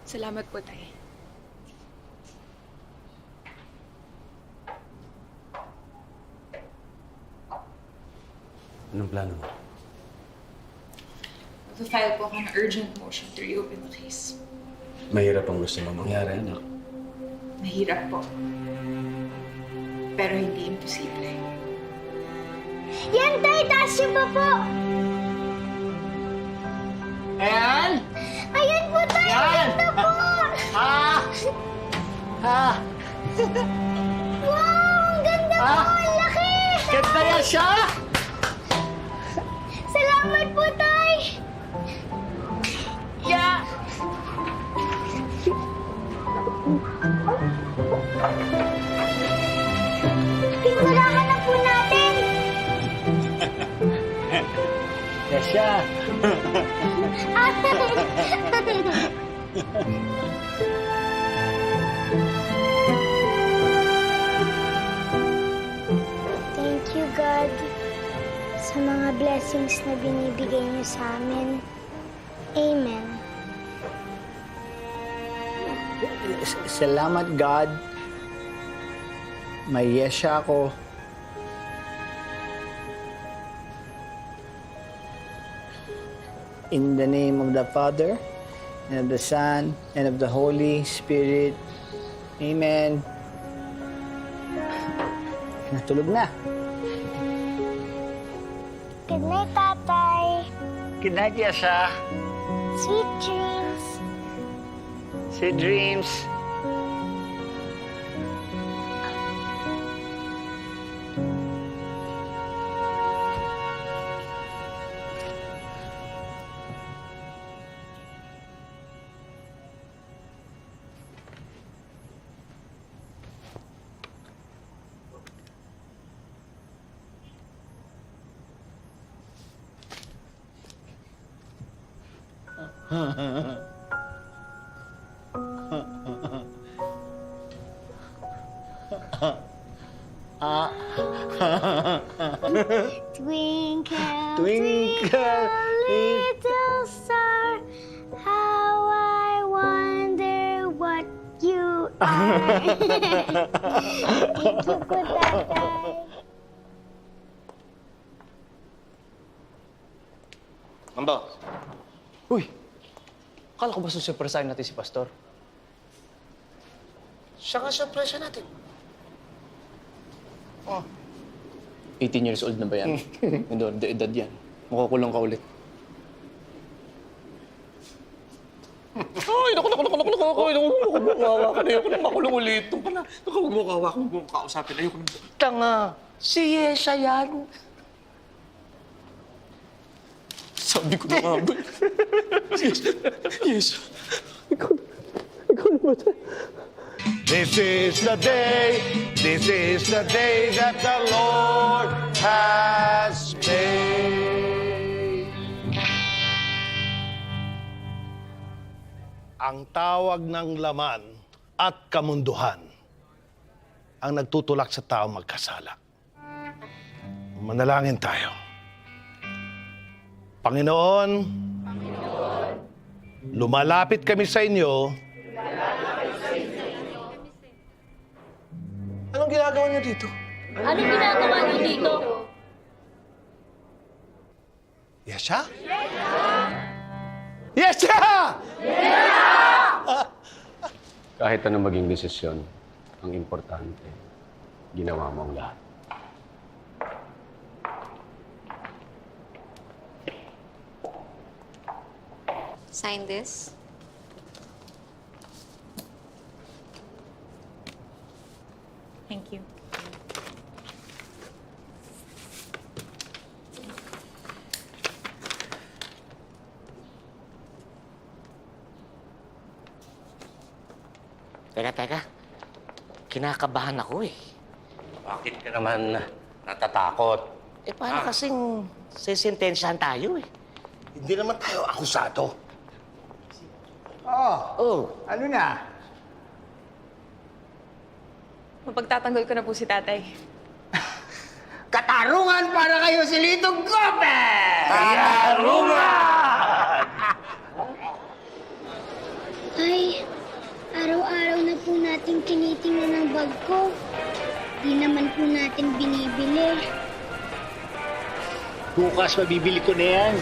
Salamat po, Tay. Anong plano mo? Mag-file po ako ng urgent motion to reopen the case. Mahirap ang gusto mo mangyari, anak. Mahirap po. Pero hindi imposible. Yan, Tay! Taas niyo pa po! Ayan! Ayan po, Tay! Yan! Ito po! Ha? Ha? Wow! Ang ganda po! Ah! Ang laki! Ganda yan siya! Salamat po, Tay! Yeah! Pinturahan na po natin! Yan siya! Thank you, God, sa mga blessings na binibigay niyo sa amin. Amen. Salamat, God. May yesya ako. In the name of the Father, and of the Son, and of the Holy Spirit. Amen. Natulog na. Good night, Tatay. Good night, Yesha. Sweet dreams. Sweet dreams. Twinkle, Twinkle, little star, how I wonder what you are. Thank you po, Tatay. Mamba, Uy! Akala ko ba susurpresahin natin si Pastor? siya nga siya presyo natin. Oh. 18 years old na ba yan? Hindi, de edad yan. Makukulong ka ulit. Ay, naku, mawawa ka na. Ayoko na makulong ulit. Ito pala. Huwag mo kawak, huwag mo kausapin. Ayoko na. Tanga. Si Yesha yan. Sabi ko na nga ba? Yes. Ikaw na ba tayo? This is the day that the Lord has made. Ang tawag ng laman at kamunduhan ang nagtutulak sa tao magkasala. Manalangin tayo. Panginoon, lumalapit kami sa inyo. Anong ginagawa niyo dito? Anong ginagawa niyo dito? Yesha? Yesha! Kahit anong maging desisyon, ang importante, ginawa mo ang lahat. Sign this. Thank you. Teka. Kinakabahan ako eh. Bakit ka naman natatakot? Paano kasing sisintensyahan tayo eh? Hindi naman tayo akusado. Oh, Ano na? Mapagtatanggol ko na po si Tatay. Katarungan para kayo si Litong Gomez! Ay, tinitingnan ang bag ko. Di naman po natin binibili. Bukas mabibili ko na yan.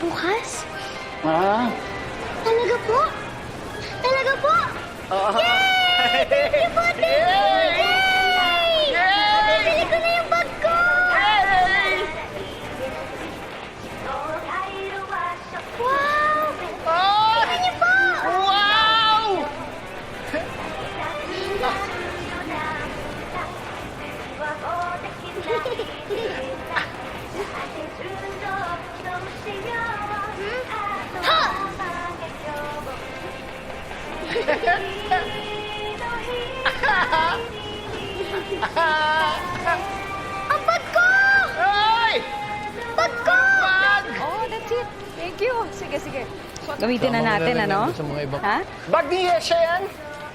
Bukas? Ha? Talaga po? Talaga po? Yay! Thank you po, thank you! Yay! Mabibili ko na yung bag ko! Wow! Tingnan niyo po! Wow! Ang bag ko! Ay! Bag ko! Oh, that's it. Thank you. Sige, sige. Gamitin na natin, ano? Ha? Bag ni Yesha yan?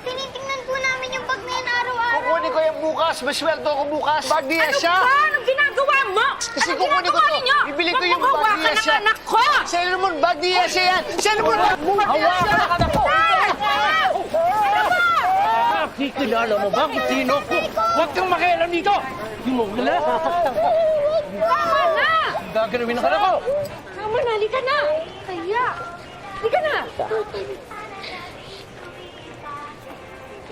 Tinitingnan po namin yung bag na yan araw-araw. Kukunin ko yan bukas. Masweldo ako bukas. Bag ni Yesha? Anong ginagawa mo? Kasi kukunin ko to. Bibili ko yung bag ni Yesha. anak ko! Sailor Moon, bag ni Yesha yan. Sailor Moon, bag ni Yesha. Hawakan ako! Kilala mo ba kung sino ko? Huwag kang makialam dito! Hindi mo kilala. Tama na! Gaganawin ng anak ko! Tama na, halika na! Kaya! Halika na!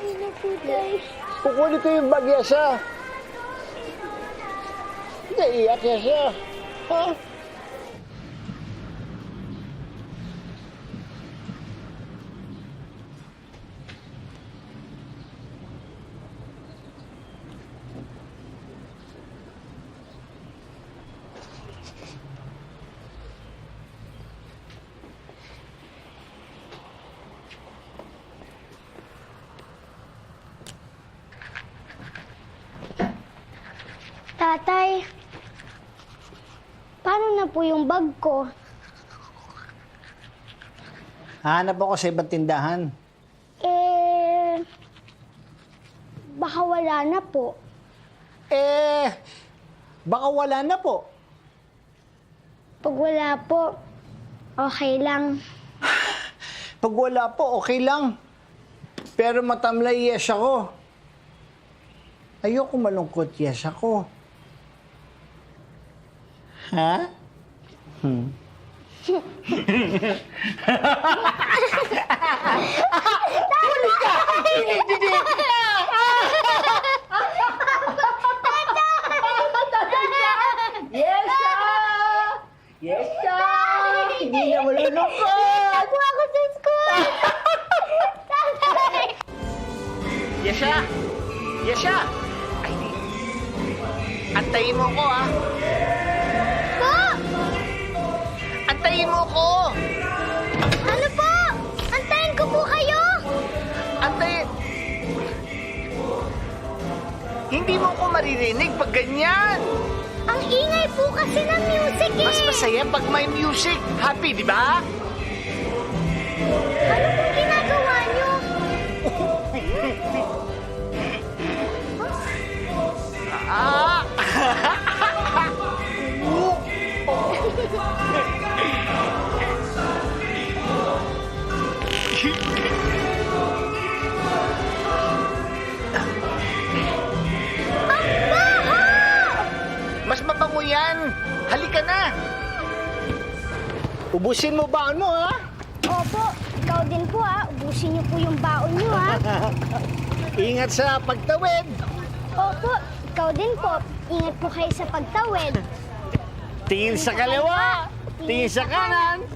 Ay, naku, Day. Kukunin ko yung bag Yesha. Naiyak Yesha. Ha? Tatay, paano na po yung bag ko? Hanap ako sa ibang tindahan. Baka wala na po. Baka wala na po. Pag wala po, okay lang. Pag wala po, okay lang. Pero matamlay yes ako. Ayoko malungkot yes ako. Ha? Hindi na malulungkot! Ako sa school! Tatay! Yesha! Yesha! Ay, di. Antayin mo ko, ha? Po! Antayin mo ko! Ano po? Antayin ko po kayo! Antayin... Hindi mo ko maririnig pag ganyan! Ang ingay po kasi ng music eh! Mas masaya pag may music. Happy, di ba? Ano pong ginagawa niyo? Ah! Mas mabango yan. Halika na. Ubusin mo baon mo, ha? Opo, ikaw din po ha. Ubusin niyo po yung baon niyo ha. Ingat sa pagtawid. Opo, ikaw din po. Ingat po kayo sa pagtawid. Tingin sa kaliwa. Tingin sa kanan.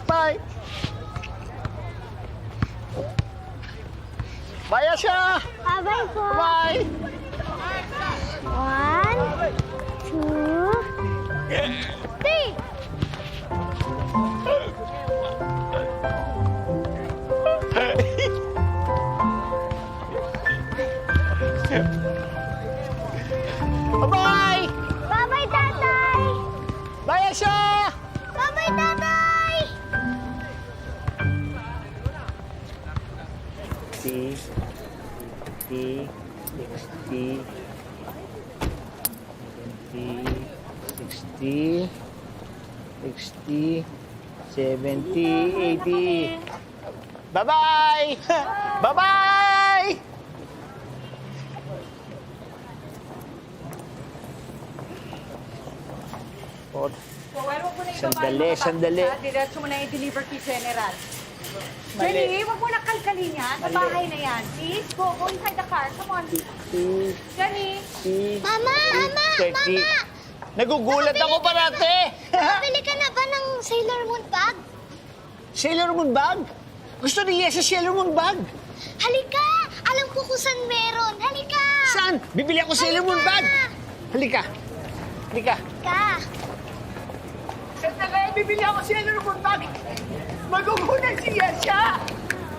Bye. Bye, Asha. Bye-bye po. Bye. 1, 2, 3. Bye. Bye-bye, tatay! Bye, Asha. Bye-bye, tatay! 60, 70, 80. Bye-bye! Bye-bye! Oh, Well, wag mo na Sandali, sandali. Diretso mo na i-deliver kay General. Jenny, wag mo na kalkalin yan. Sa bahay na yan. Please, go inside the car. Come on. Jenny. Mama! Sexy. Nagugulat ako parate. Nakabili ka na ba ng Sailor Moon bag? Sailor Moon bag? Gusto niya sa Sailor Moon bag. Halika! Alam ko kung saan meron. Halika! Saan? Bibili ako Sailor Moon bag. Halika. Halika. Ka! Sandali, bibili ako Sailor Moon bag. Magugulat siya siya.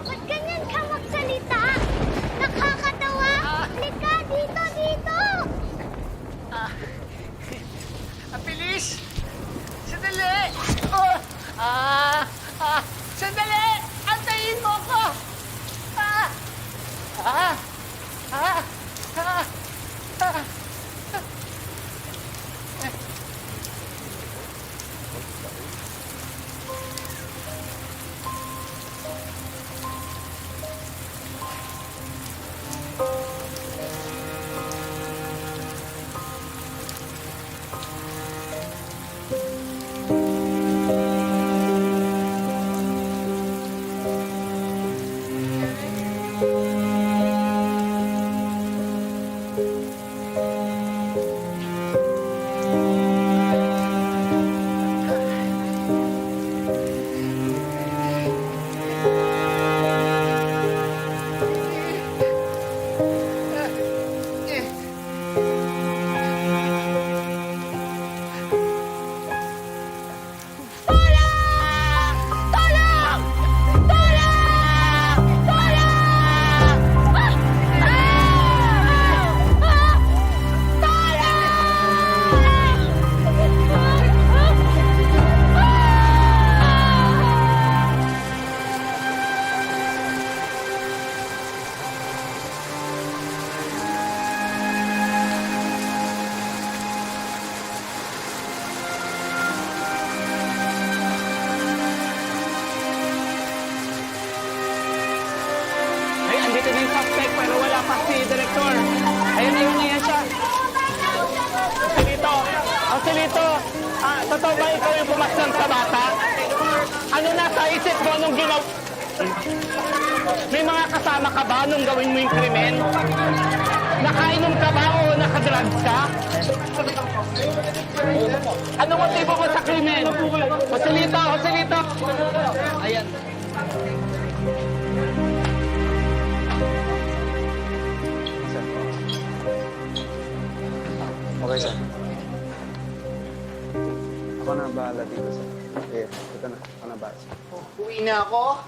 Ba't ganyan ka magsalita? Nakakatawa! Halika! Dito! Dito! Ang bilis. Sandali. Sandali. Antayin mo ko. Ay, andito na yung suspect pero wala pa si Director. Ayun na yun na yan siya. Angelito, totoo ba ikaw yung pumaslang sa bata? Ano nasa isip mo nung ginaw... May mga kasama ka ba nung gawin mo yung krimen? Nakainom ka ba o nakadrugs ka? Ano motibo mo sa krimen? Joselito! Ayan. Okay, sir. Ako na bahala dito, sir. Okay, ito na. Ako na bahala, sir. Uwi na ako.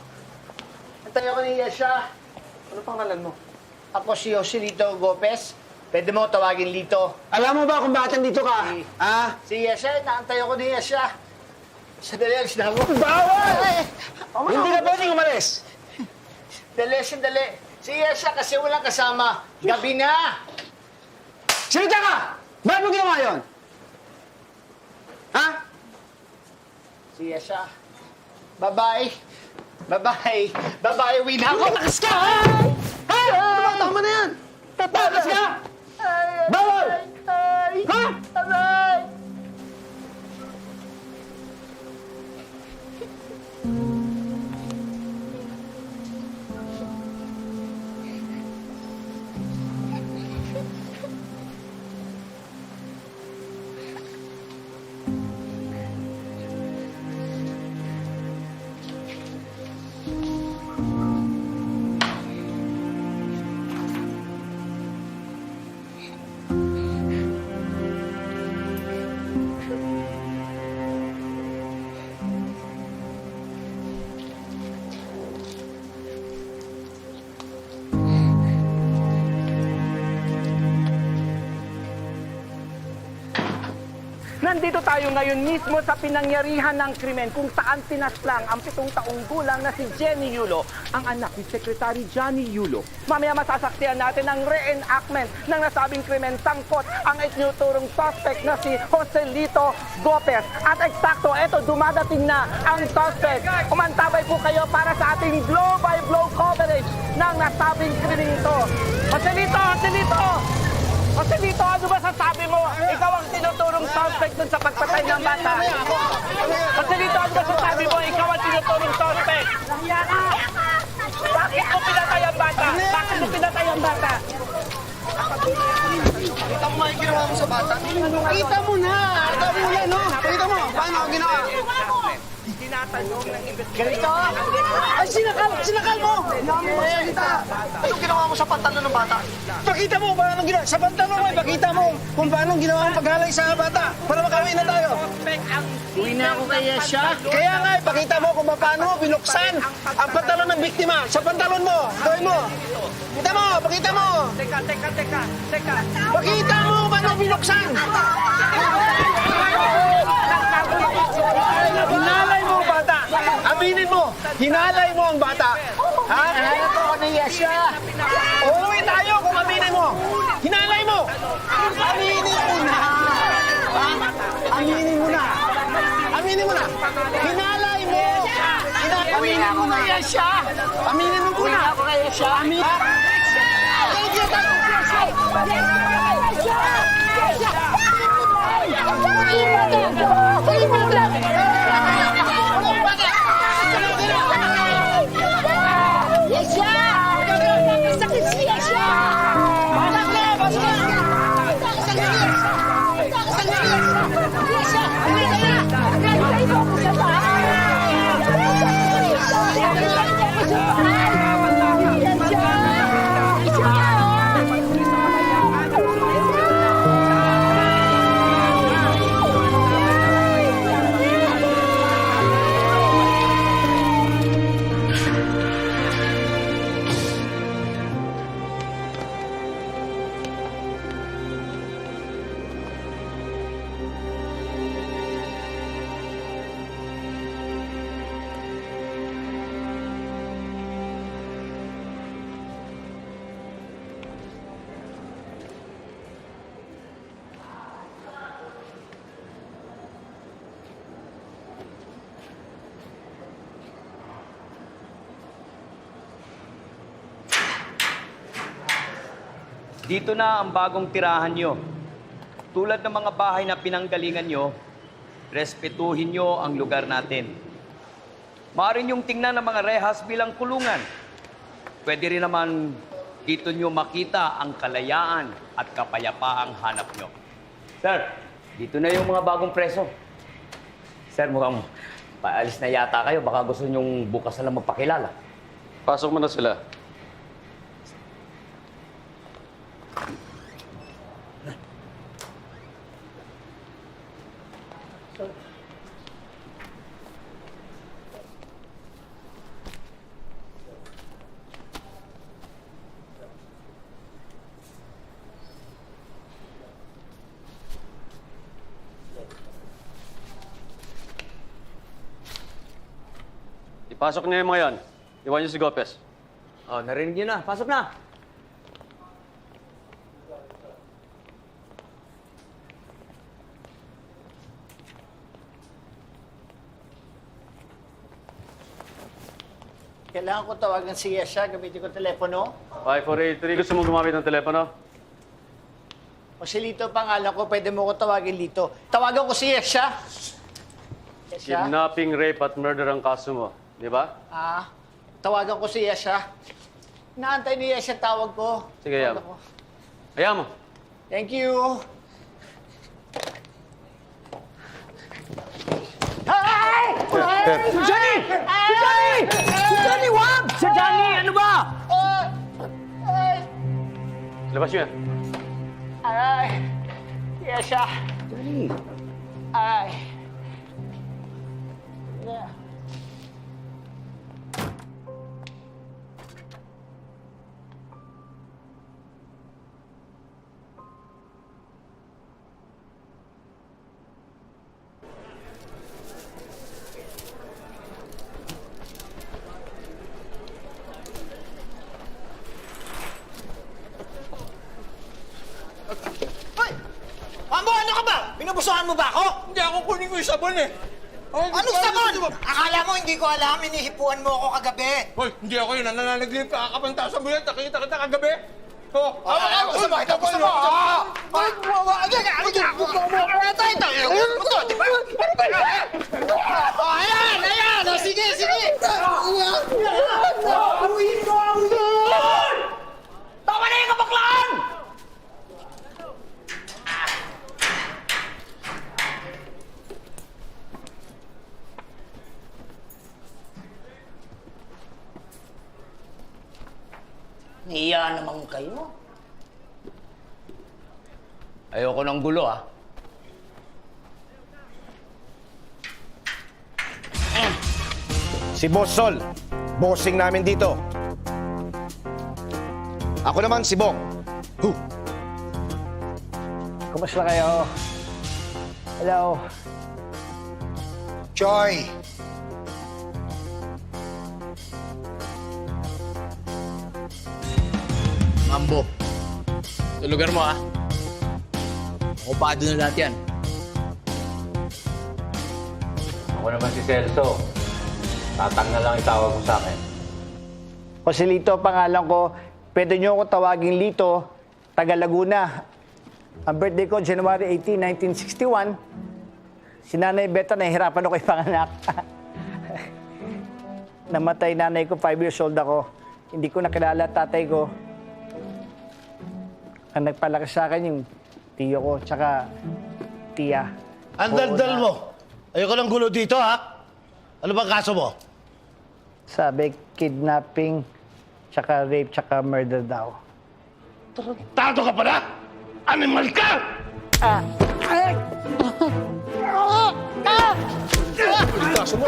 Antay ako ni Yesha. Ano pangalan mo? Ako si Joselito Gopez. Pwede mo tawagin Lito. Alam mo ba kung bakit nandito ka? Si Yesha, naantay ako ni Yesha. Sandali, alis na ako. Bawal! Hindi ka pwedeng umalis. Sandali. Si Yesha kasi walang kasama. Gabi na. Salita ka! Bakit mo ginawa yun? Ha? Si Yesha. Bye-bye. Bye-bye, uwi na ako. Lakas ka! Ha? Tama na yan! Tatakas ka! Bawal! Ha? Bye-bye. Nandito tayo ngayon mismo sa pinangyarihan ng krimen kung saan tinaslang ang 7 taong gulang na si Jenny Yulo, ang anak ni Secretary Johnny Yulo. Mamaya masasaksihan natin ang reenactment ng nasabing krimen sangkot ang itinuturong suspect na si Joselito Gopez. At eksakto, eto, dumadating na ang suspect. Umantabay po kayo para sa ating blow-by-blow coverage ng nasabing krimen ito. Joselito! Joselito, ano ba sasabi mo? Ikaw ang tinuturong suspect dun sa pagpatay ng bata. Joselito, ano ba sasabi mo? Ikaw ang tinuturong suspect. Bakit mo pinatay ang bata? Bakit mo pinatay ang bata? Kita mo yung ginawa mo sa bata? Kita mo na! Kita mo yan, no? Kita mo, paano ako ginawa? Tinatanong ng Ganito? Ay, sinakal mo! Salita! Anong ginawa mo sa pantalon ng bata? Pakita mo paano ginawa. Sa pantalon mo, pakita mo kung paano ginawa ang paghalay sa bata para makawin na tayo. Uwi na ako kaya siya. Kaya nga, ipakita mo kung paano mo binuksan ang pantalon ng biktima. Sa pantalon mo, gawin mo. Pakita mo! Teka. Pakita mo kung paano binuksan! Hinalay mo ang bata! Aminin mo! Hinalay mo ang bata! Ha? Hanap ako ni Yasha. Uuwi tayo kung aminin mo! Hinalay mo! Aminin mo na! Ha? Aminin mo na! Aminin mo na! Hinalay mo! Aminin mo na! Aminin mo muna! Ako kaya siya. Dito na ang bagong tirahan nyo. Tulad ng mga bahay na pinanggalingan nyo, respetuhin nyo ang lugar natin. Maaari nyong tingnan ang mga rehas bilang kulungan. Pwede rin naman dito nyo makita ang kalayaan at kapayapaang hanap nyo. Sir, dito na yung mga bagong preso. Sir, mukhang paalis na yata kayo. Baka gusto nyong bukas na lang magpakilala. Pasok mo na sila. Ipasok niyo yung mga yan. Iwan niyo si Gopez. Oh, narinig nyo na. Pasok na. Kailangan ko tawagan si Yasha, gamitin ko telepono. 5483, gusto mo gumamit ng telepono? Joselito pangalan ko, pwede mo ko tawagin Lito. Tawagan ko si Yasha. Yasha? Kidnapping, rape at murder ang kaso mo. Di ba? Tawagan ko si Yasha. Naantay ni Yasha tawag ko. Sige, Yam. Tawagan ko. Ayaw mo. Thank you. Hey! Sir. Johnny! Si Johnny! Si Johnny, wag! Si Johnny, ano ba? Labas niyo yan. Aray! Yasha! Johnny. Aray! Yeah. Pinubusuhan mo ba ako? Hindi ako kunin ko yung sabon eh. Anong sabon? Akala mo hindi ko alam, hinihipuan mo ako kagabi. Hoy, hindi ako yun. Nananaginip ka. Kakapantasan mo yan. Nakita kita kagabi. Oh, Gusto mo? Ito gusto mo? Ayan! Sige! Tama na yung kabaklaan! Niya naman kayo. Ayoko ng gulo, ah. Si Boss Sol, bossing namin dito. Ako naman si Bong. Kumusta kayo? Hello. Choy. Mambo. Sa lugar mo, ah. Okupado na lahat yan. Ako naman si Celso. Tatang na lang itawag mo sa akin. Jose Lito, pangalan ko. Pwede niyo ako tawaging Lito, taga Laguna. Ang birthday ko, January 18, 1961. Si Nanay Beta, nahihirapan ako ipanganak. Namatay nanay ko, 5 years old ako. Hindi ko nakilala tatay ko. Ang nagpalakas sa akin yung tiyo ko, tsaka tiya. Ang daldal mo. Ayoko ng gulo dito, ha? Ano bang kaso mo? Sabi, kidnapping, tsaka rape, tsaka murder daw. Tato ka pala? Animal ka! Kaso mo?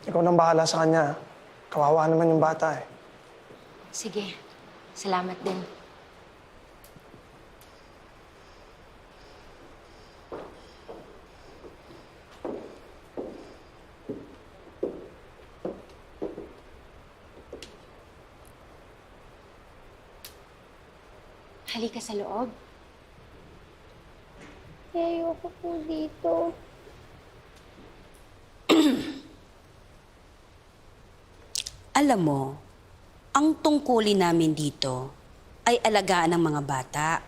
Ikaw nang bahala sa kanya. Kawawa naman yung bata eh. Sige. Salamat din. Halika sa loob. Ayoko po dito. Alam mo, ang tungkulin namin dito ay alagaan ng mga bata.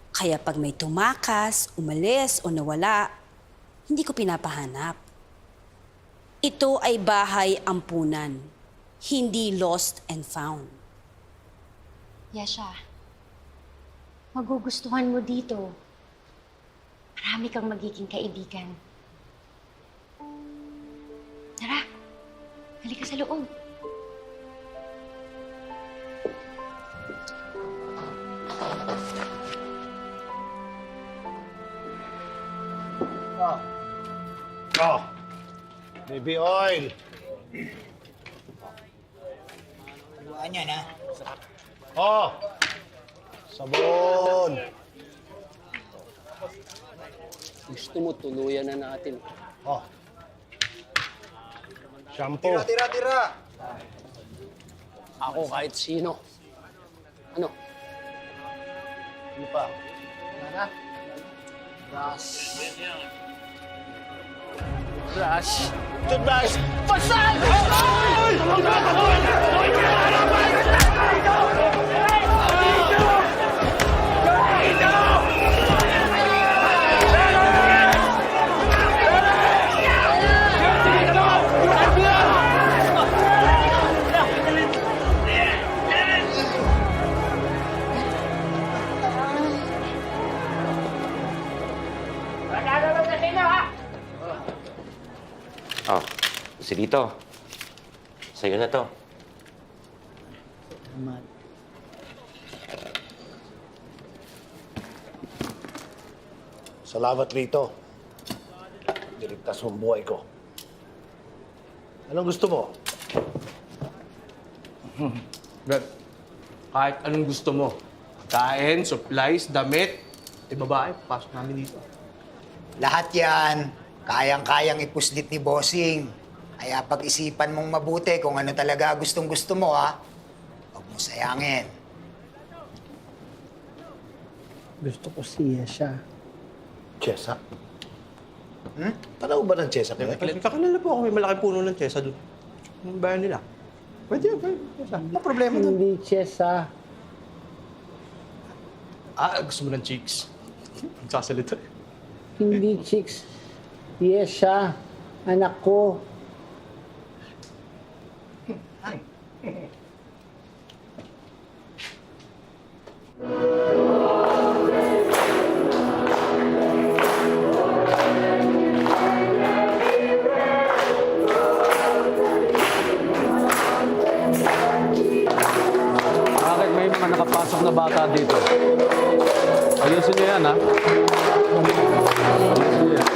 Kaya pag may tumakas, umalis o nawala, hindi ko pinapahanap. Ito ay bahay ampunan, hindi lost and found. Yasha, magugustuhan mo dito. Marami kang magiging kaibigan. Tara, halika sa loob. Oh, baby oil. Luhaan yan, ha? Oh, sabon. Gusto mo tuluyan na natin. Oh, shampoo. Tira! Ako kahit sino. Ano? Ano pa? Rush. Toothbrush. Pasal! Oh, si Lito. Sa'yo na to. Salamat rito. Diligtas mo ang buhay ko. Anong gusto mo? Brad, kahit anong gusto mo. Kain, supplies, damit. Babae, pasok namin dito. Lahat yan, kayang-kayang ipuslit ni Bossing. Kaya pag-isipan mong mabuti kung ano talaga gustong-gusto mo, ha? mo sayangin? Gusto ko siya siya. Chesa? Tanaw ba ng Chesa? Kakilala po ako, may malaking puno ng Chesa doon. Yung bayan nila. Pwede yan, pwede. Ano problema doon? Hindi Chesa. Gusto mo ng chicks? Magsasalita. Hindi chicks. Yes siya. Anak ko. Bakit may mga nakapasok na bata dito? Ayusin niyo yan, ha? Ayusin niyo yan.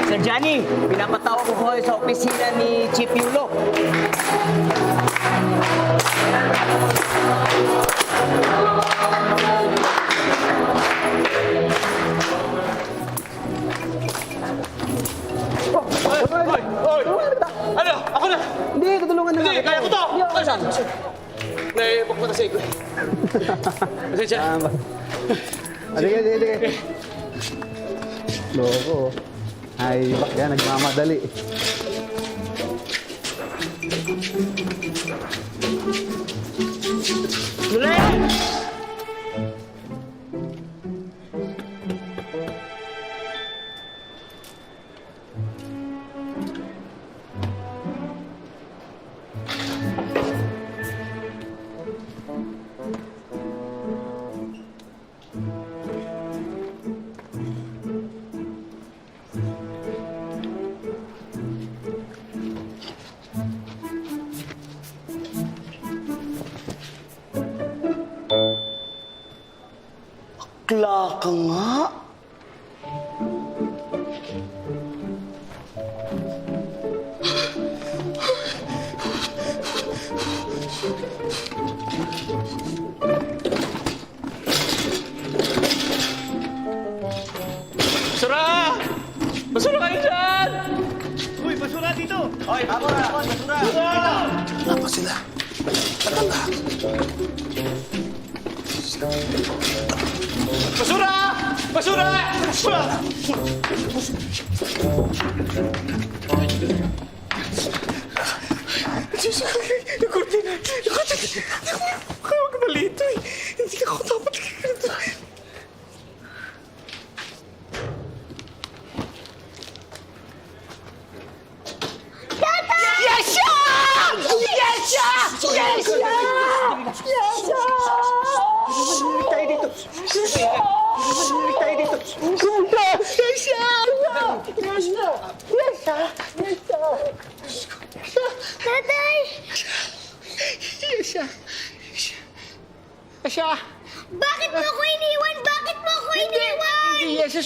Sir Johnny, pinapatawag ko kayo sa opisina ni Chief Yulo. Ano? Ako na! Hindi, tutulungan na Hindi, kaya ko to! Saan? Naibok mo na sa iko. Pasensya. Sige. Loko. Ay, bak yan, nagmamadali. Bakla ka nga. Basura! Basura kayo dyan! Uy, basura dito! Hoy, ako, basura! Apa sila? Basura! Basura! Basura! Yung kurtina! Yung kurtina! Huwag malito eh! Hindi ako dapat ganito. Tatay! Asya! Bakit mo ako iniwan? Bakit mo ako iniwan? Hindi, Asya.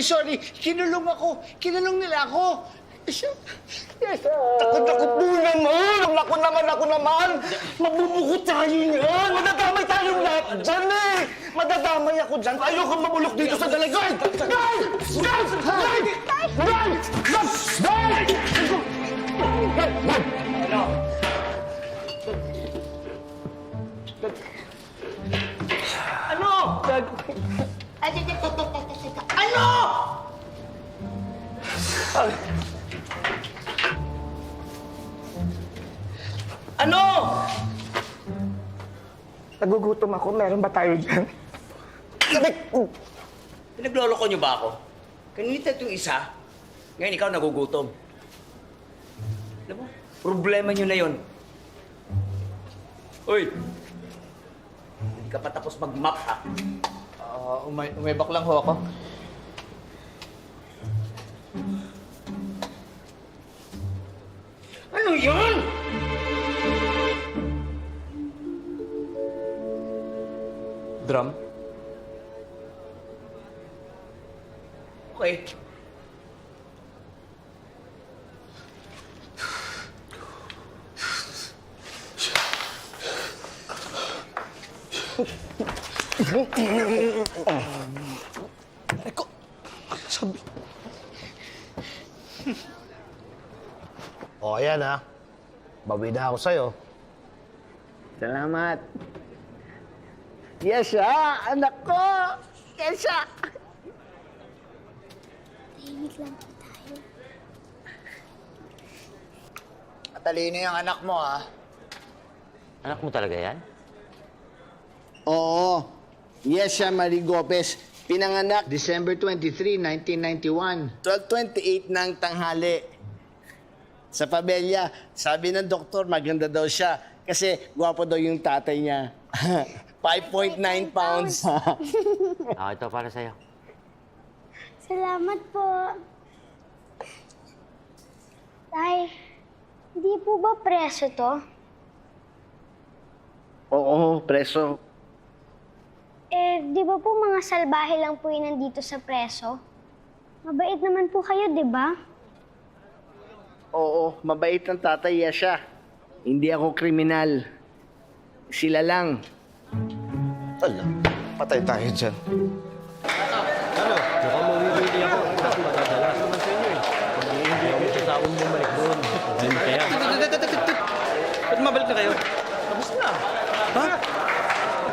Sorry. Kinulong ako. Kinulong nila ako. Asya. Yes. Takot po naman. Ako naman. Mabubuko tayo yan. Madadamay tayong lahat dyan eh. Madadamay ako dyan. Ayoko mamulok dito sa dalagay. Ano? Ano? Nagugutom ako. Meron ba tayo dyan? Pinagloloko niyo ba ako? Kanina itong isa, ngayon ikaw nagugutom. Alam mo, problema niyo na yon. Uy! Hindi ka pa tapos mag-map, ha? Umebak lang ho ako. Ano yun? Drum? Okay. O, ayan ha. Bawi na ako sa'yo. Salamat. Yesha, anak ko! Yesha! Tahimik lang po tayo. Matalino yung anak mo, ha? Anak mo talaga yan? Oo. Yesha Marie Gopez. Pinanganak December 23, 1991. 12:28 ng tanghali. Sa Pabella, sabi ng doktor, maganda daw siya. Kasi gwapo daw yung tatay niya. 5.9 pounds. Ito para sa'yo. Salamat po. Tay, hindi po ba preso to? Oo, preso. Di ba po mga salbahe lang po yun nandito sa preso? Mabait naman po kayo, di ba? Oo, mabait ang tatay Yesha. Hindi ako kriminal. Sila lang. Ala, patay tayo dyan. Ano? Mukhang mawibili ako. Ako matadalas naman sa inyo eh. Hindi ako sasawang bumalik doon. Ayun kaya. Ba't mabalik na kayo? Tapos na. Ha?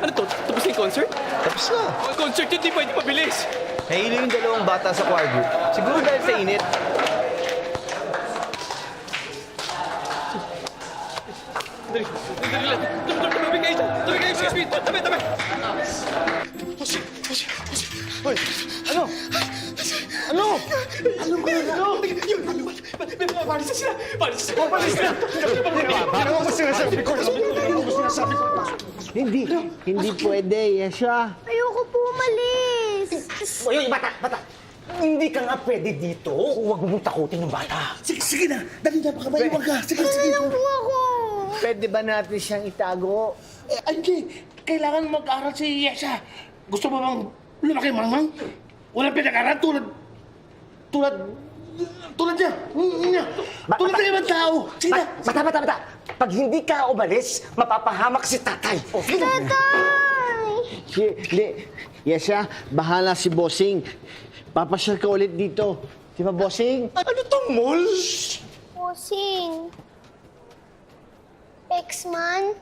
Ano to? Tapos na yung concert? Tapos na. Ang concert yun, di pwede pabilis. Nahilo yung dalawang bata sa choir group. Siguro dahil sa init. Dali lang. Tabi kayo dyan. Tabi kayo. Excuse me. Tabi. Hoy, ano? Ano? Ano ba yun? Ano? Palis na sila. Palis na. Ano mo sinasabi ko? Hindi pwede, Yesha. Ayoko po umalis. Hoy, bata. Hindi ka nga pwede dito. Huwag mong takutin ng bata. Sige na. Dali na, baka maiwag ka. Sige. Lang po ako. Pwede ba natin siyang itago? Hindi. Kailangan mag-aral si Yesha. Gusto mo bang lumaki mangmang? Walang pinag-aral tulad niya. Tulad ng ibang tao. Sige na. Bata. Pag hindi ka umalis, mapapahamak si tatay. Tatay! Yesha, bahala si Bossing. Papasyal ka ulit dito. Di ba, Bossing? Ano tong mall? Pusing. X-Man?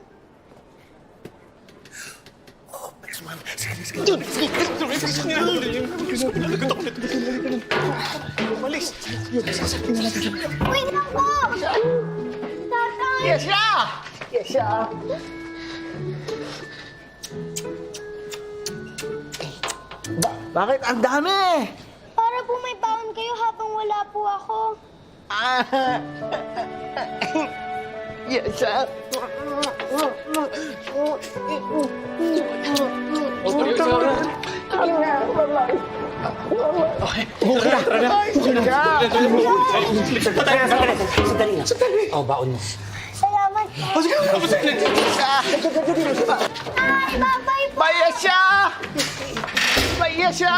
Umalis. Wait lang po! Tatay! Yesha! Bakit? Ang dami! Para po may baon kayo habang wala po ako. Yesha! Sandali. Oh, baon mo. Salamat po. Ay, babay po! Bye, Yesha! Bye, Yesha!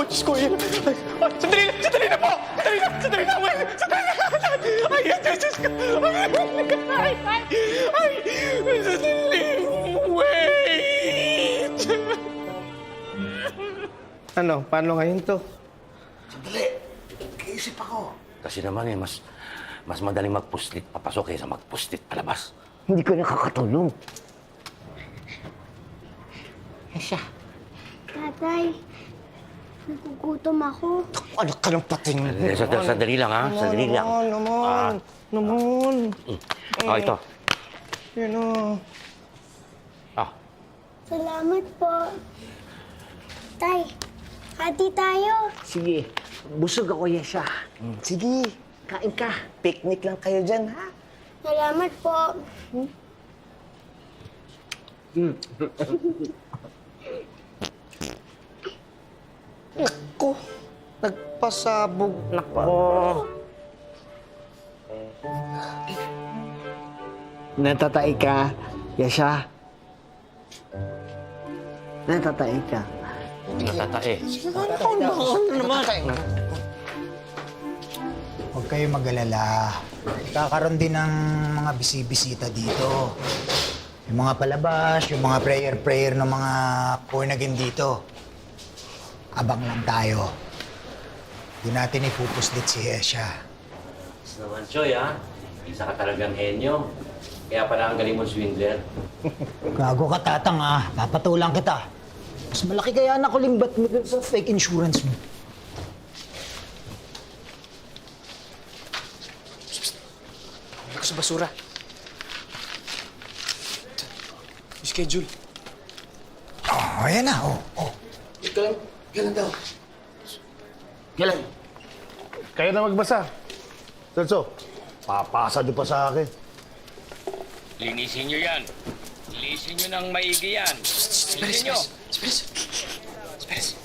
Diyos ko. Sandali na po. Sandali na. Ay, Diyos ko. Wait. Ano? Paano ngayon to? Sandali. Kaisip ako. Kasi naman mas madaling magpuslit papasok kaysa magpuslit palabas. Hindi ko nakakatulong. Yesha. Tatay, nagugutom ako. Anak ka ng pating. Sandali lang, ha? Sandali lang. Naman. Ito. Yan o. Salamat po. Tay, hati tayo. Sige. Busog ako, Yesha. Sige. Kain ka. Picnic lang kayo dyan, ha? Salamat po. Ako. Nagpasabog na ako. Natatay ka, Yesha. Natatay ka. Natatae. Huwag kayo mag-alala. Kakaroon din ng mga bisibisita dito. Yung mga palabas, yung mga prayer ng mga born again dito. Abang lang tayo. Di natin ipupuslit si Hesha. Mas naman, Choy, ha? Isa ka talagang henyo. Kaya pala ang galing mo swindler. Gago ka, Tatang, ha? Papatulang kita. Mas malaki kaya nakulimbat mo dun sa fake insurance mo. Wala ko sa basura. Schedule. Oh, ayan na. Oh. Kailan daw? Kailan? Kayo na magbasa. Celso, papasa niyo pa sa akin. Linisin nyo yan. Linisin nyo ng maigi yan. Linisin nyo. Esperes.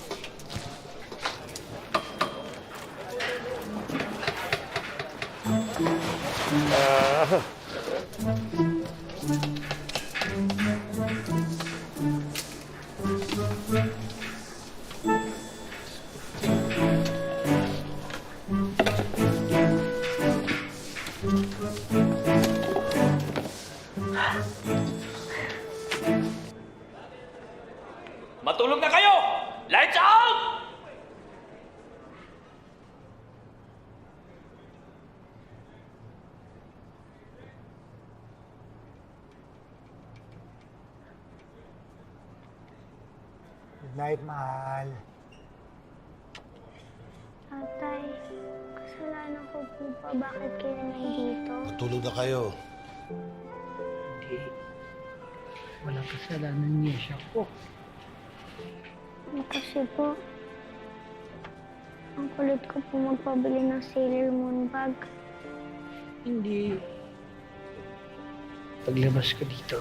Matulog na kayo! Lights out! Good night, mahal. Tatay, kasalanan ko po ba? Bakit kayo nandito? Matulog na kayo. Walang kasalanan niya siya po. Kasi po, ang kulit ko po magpabili ng Sailor Moon bag. Hindi. Paglabas ko dito,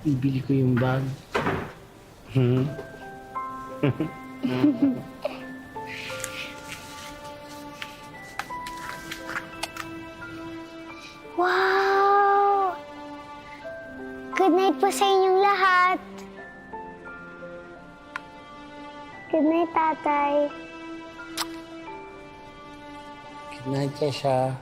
bibili ko yung bag. Wow! Good night po sa inyong lahat. Good night, Tatay. Good night, Kesha.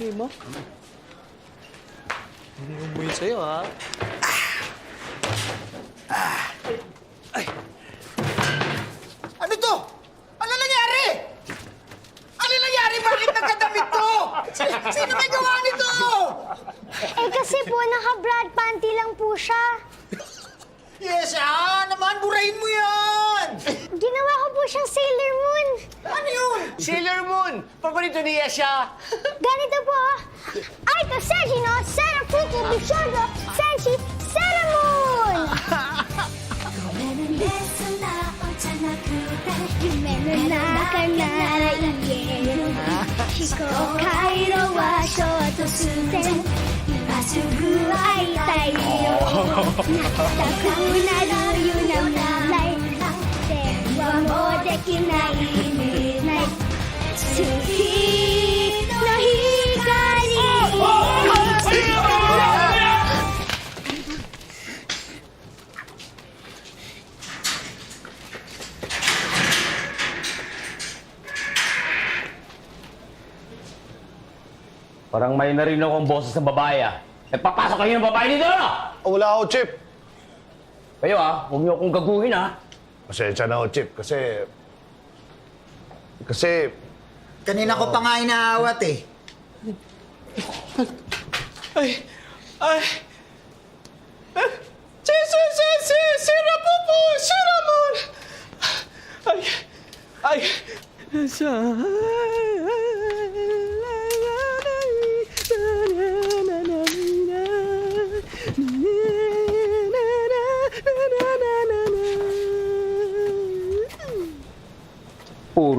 Hindi mo? Hindi umuwi sa'yo, ha? Ano to? Ano nangyari? Ano nangyari? Bakit nagkadamit to? Sino may gawa nito? Eh kasi po, naka-brad panty lang po siya. Yes, naman, burahin mo yan! Ginawa ko po siyang Sailor Moon. Ano yun? Sailor Moon! Paborito niya siya. Ganito po. Ay, to Senshi no Sera Fuki Bishogo Senshi Sailor Moon! 夢の中なら言える思考回路はショートステン今すぐ会いたいよ泣きたくなるような未来電話もできない未来月のParang may narinig akong boses ng babae, ah. Nagpapasok kayo ng babae dito, ano? Wala ako, Chip. Kayo, ah. Huwag niyo akong gaguhin, ah. Pasensya na ako, Chip, kasi... Kanina ko pa nga inaawat eh. Sira po po! Sira Moon!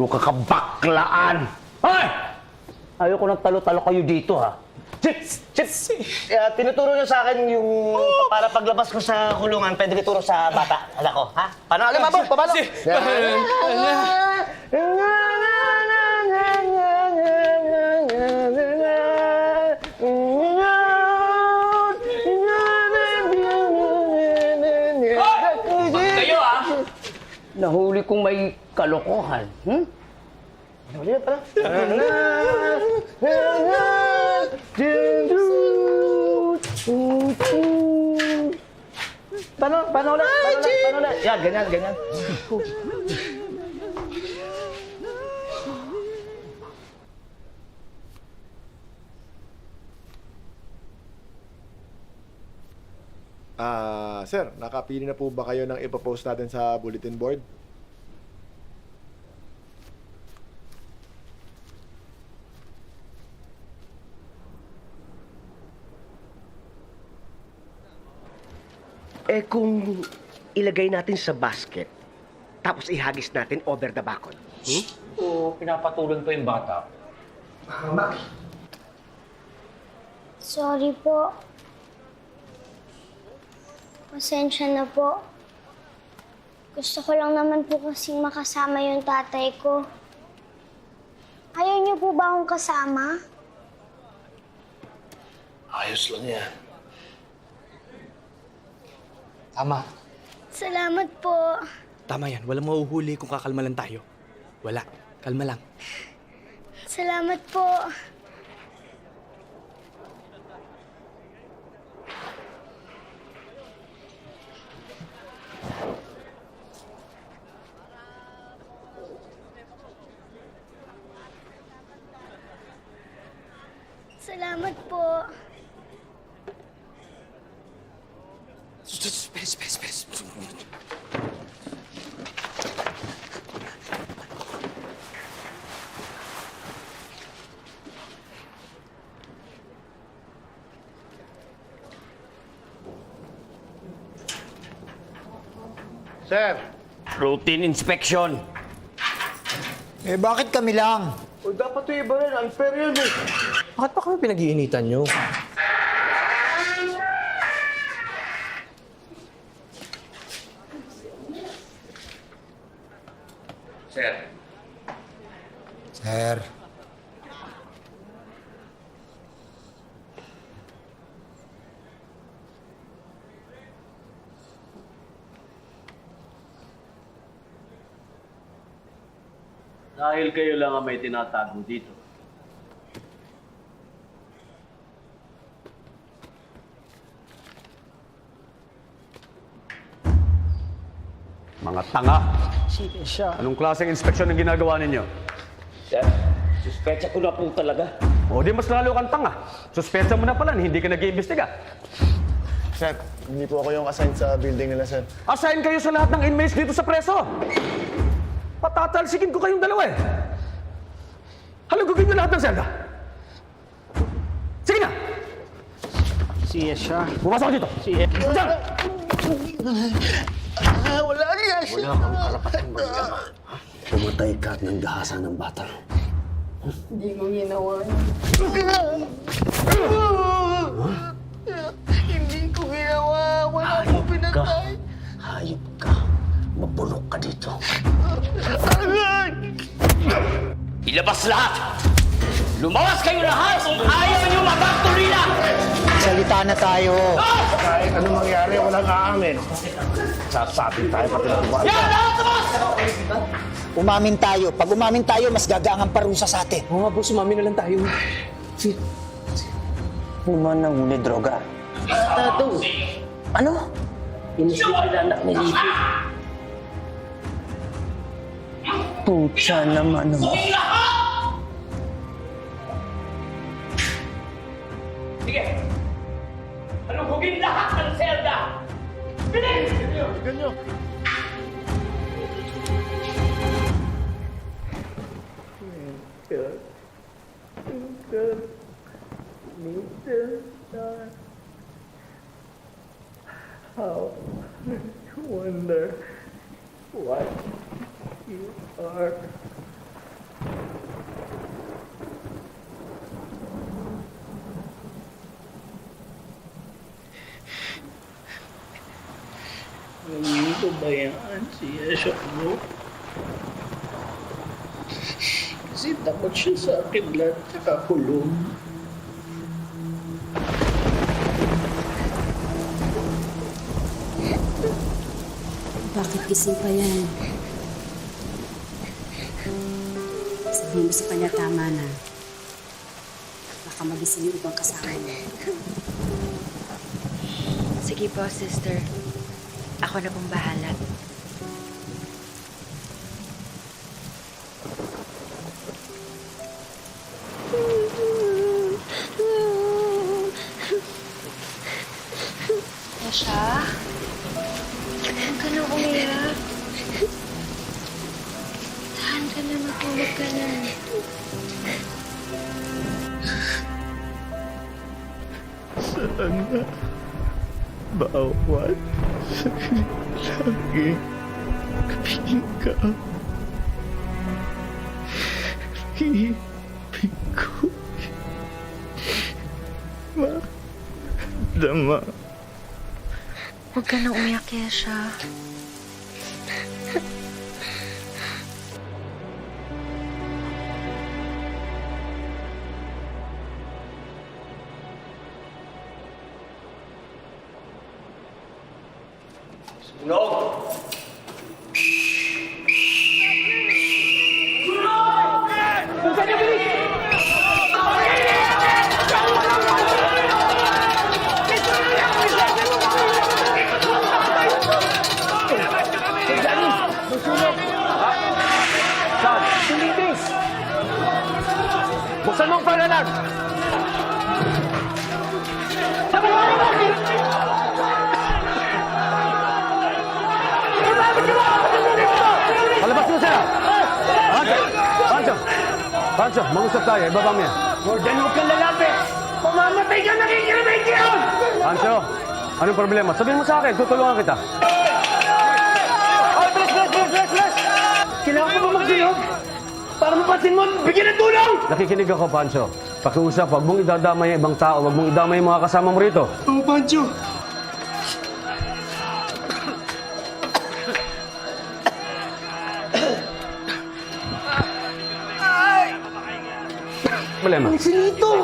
Puro kakabaklaan! Hoy! Ayoko ng talo-talo kayo dito, ha? Tinuturo niyo sa akin yung para paglabas ko sa kulungan, pwede ituro sa bata. Alam ko, ha? Paano alam, Mabo? Pabalo? Kayo ah! Nahuli kong may kalokohan. Huli pala. Paano ulit? Yan, ganyan. Sir, nakapili na po ba kayo ng ipopost natin sa bulletin board? Kung ilagay natin sa basket, tapos ihagis natin over the bakod. O pinapatulan pa yung bata. Sorry po. Pasensya na po. Gusto ko lang naman po kasing makasama yung tatay ko. Ayaw niyo po ba akong kasama? Ayos lang yan. Tama. Salamat po. Tama yan. Walang mahuhuli kung kakalma lang tayo. Wala. Kalma lang. Salamat po. Salamat po. Space. Sir! Routine inspection. Eh, bakit kami lang? O, dapat yung iba rin. Unfair yun eh. Bakit pa kami pinag-iinitan nyo? Sir. Sir. Dahil kayo lang ang may tinatago dito. Mga tanga! Siya. Anong klaseng inspeksyon ang ginagawa ninyo? Sir, suspetsa ko na po talaga. O di mas lalo kang tanga. Suspensa mo na pala, hindi ka nag-iimbestiga. Sir, hindi po ako yung assigned sa building nila, sir. Assign kayo sa lahat ng inmates dito sa preso. Patatalsikin ko kayong dalawa eh. Halugugin niyo lahat ng selda. Sige na! Siya siya. Pumasok dito! Siya. Diyan! Wala niya. Wala kang karapatan magyama. Pumatay ka at nanggahasan ng bata. Hindi ko ginawa. Hindi ko ginawa. Wala ko pinatay. Hayop ka. Mabulok ka dito. Ilabas lahat! Lumawas kayo lahat kung ayaw niyo mapagtuloy na! Salita na tayo. Kahit anong mangyari, walang aamin. Sasabi tayo pati ng buwan. Yan! Lahat labas! Umamin tayo. Pag umamin tayo, mas gagaang ang parusa sa atin. Oo nga, boss. Umami na lang tayo. Puman ng huli droga. Tato. Ano? Inisip nila anak ni Lipi. Pucha naman naman. Sige! Halugugin lahat ng selda! Bilis! Ganyo. How wonder what you are sitwasyon mo. Kasi takot siya sa akin lahat nakakulong. Bakit gising pa yan? Sabihin mo sa kanya tama na. Baka magising yung ibang kasama niya. Sige po, sister. Ako na pong bahala. Tasha? Huwag ka na umiyak. Tahan ka na, matulog ka na. Sana bawat lagi ka. Ibig ko madama. Huwag ka na umiyak, Kesha. Buksan mo ang fire alarm! Palabas mo sila! Pancho! Pancho, mag-usap tayo. Ibaba mo yan. Gordon, huwag kang lalapit! Pamamatay ka nakikiramay yun! Pancho, anong problema? Sabihin mo sa akin, tutulungan kita. Oh, bless! Kailangan ko ba magdilog? Para mapansin mo, bigyan ng tulong! Nakikinig ako, Pancho. Pakiusap, huwag mong idadamay ang ibang tao, huwag mong idamay yung mga kasama mo rito. Oo, Pancho. Problema. Ang sinito!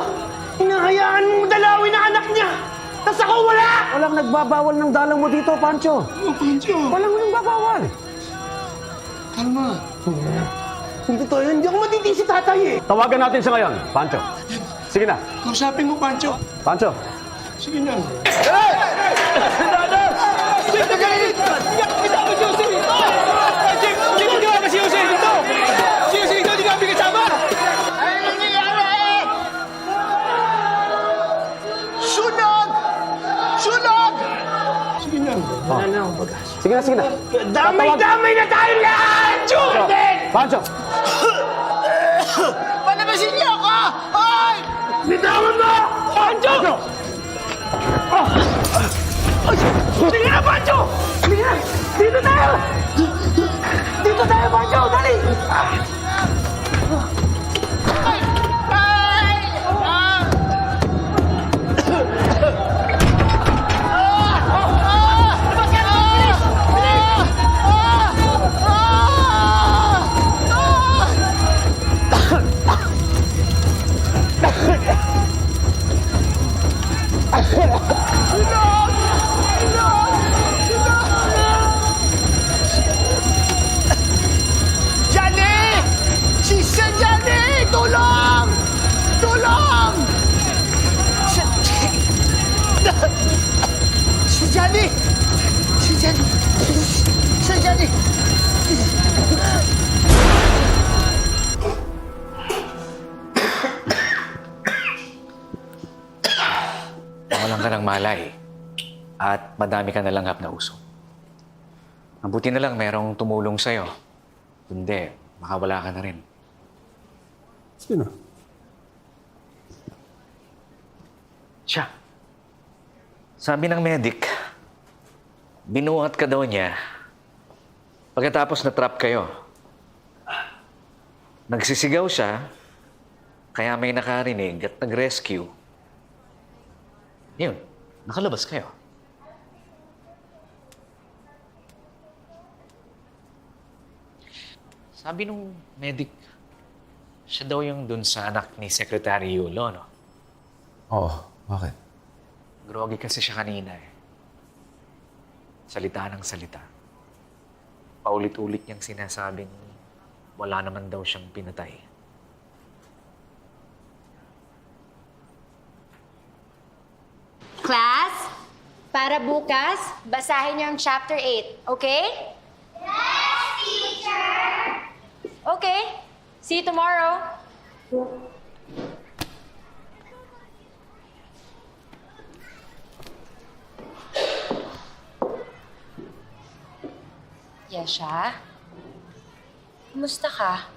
Hinahayaan mong dalawin ang anak niya! Tapos ako wala! Walang nagbabawal ng dalang mo dito, Pancho. Oo, Pancho. Walang nagbabawal. Kalma. Hindi totoo yan. Hindi ako matindi si tatay eh. Tawagan natin siya ngayon, Pancho. Sige na. Kausapin mo, Pancho. Pancho. Sige na. Hey! Dada! Sino galit? Kasama si Jose dito! Sino gawa ba si Jose dito? Si Jose dito, hindi kami kasama! Ano nangyayari? Sunog! Sunog! Sige na. Wala na akong bagas. Sige na. Damay-damay na tayo lahat! Jordan! Pancho! Panabasin niyo ako! Hoy! Bitawan mo! Pancho! Sige na, Pancho! Sige na! Dito tayo! Dito tayo, Pancho! Dali! Ay! Ay! Johnny! Si Johnny! Tulong! Tulong! Si Johnny! Si Johnny! Si Johnny! Mawalan ka ng malay at madami ka nalanghap na usok. Mabuti na lang merong tumulong sa'yo. Kundi, makawala ka na rin. Sino? Siya. Sabi ng medic, binuhat ka daw niya. Pagkatapos na-trap kayo. Nagsisigaw siya, kaya may nakarinig at nag-rescue. Yun, nakalabas kayo. Sabi nung medic, siya daw yung dun sa anak ni Secretary Yulo, no? Oo, bakit? Groggy kasi siya kanina eh. Salita ng salita. Paulit-ulit niyang sinasabing wala naman daw siyang pinatay. Class, para bukas, basahin niyo ang chapter 8, okay? Yes, teacher! Okay. See you tomorrow. Yesha? Kumusta ka?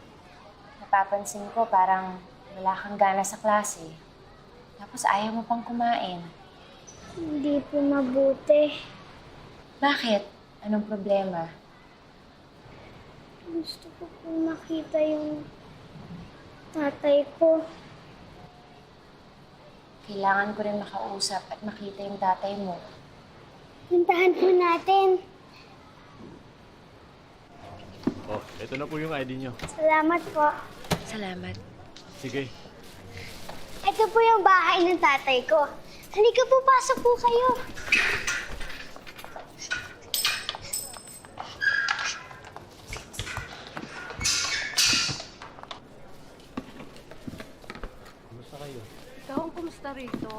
Napapansin ko parang wala kang gana sa klase. Tapos ayaw mo pang kumain. Hindi po mabuti. Bakit? Anong problema? Gusto ko po makita yung tatay ko. Kailangan ko rin makausap at makita yung tatay mo. Puntahan po natin. Oh, ito na po yung ID nyo. Salamat po. Salamat. Sige. Ito po yung bahay ng tatay ko. Halika po, pasok po kayo. Kumusta kayo? Ikaw ang kumusta rito?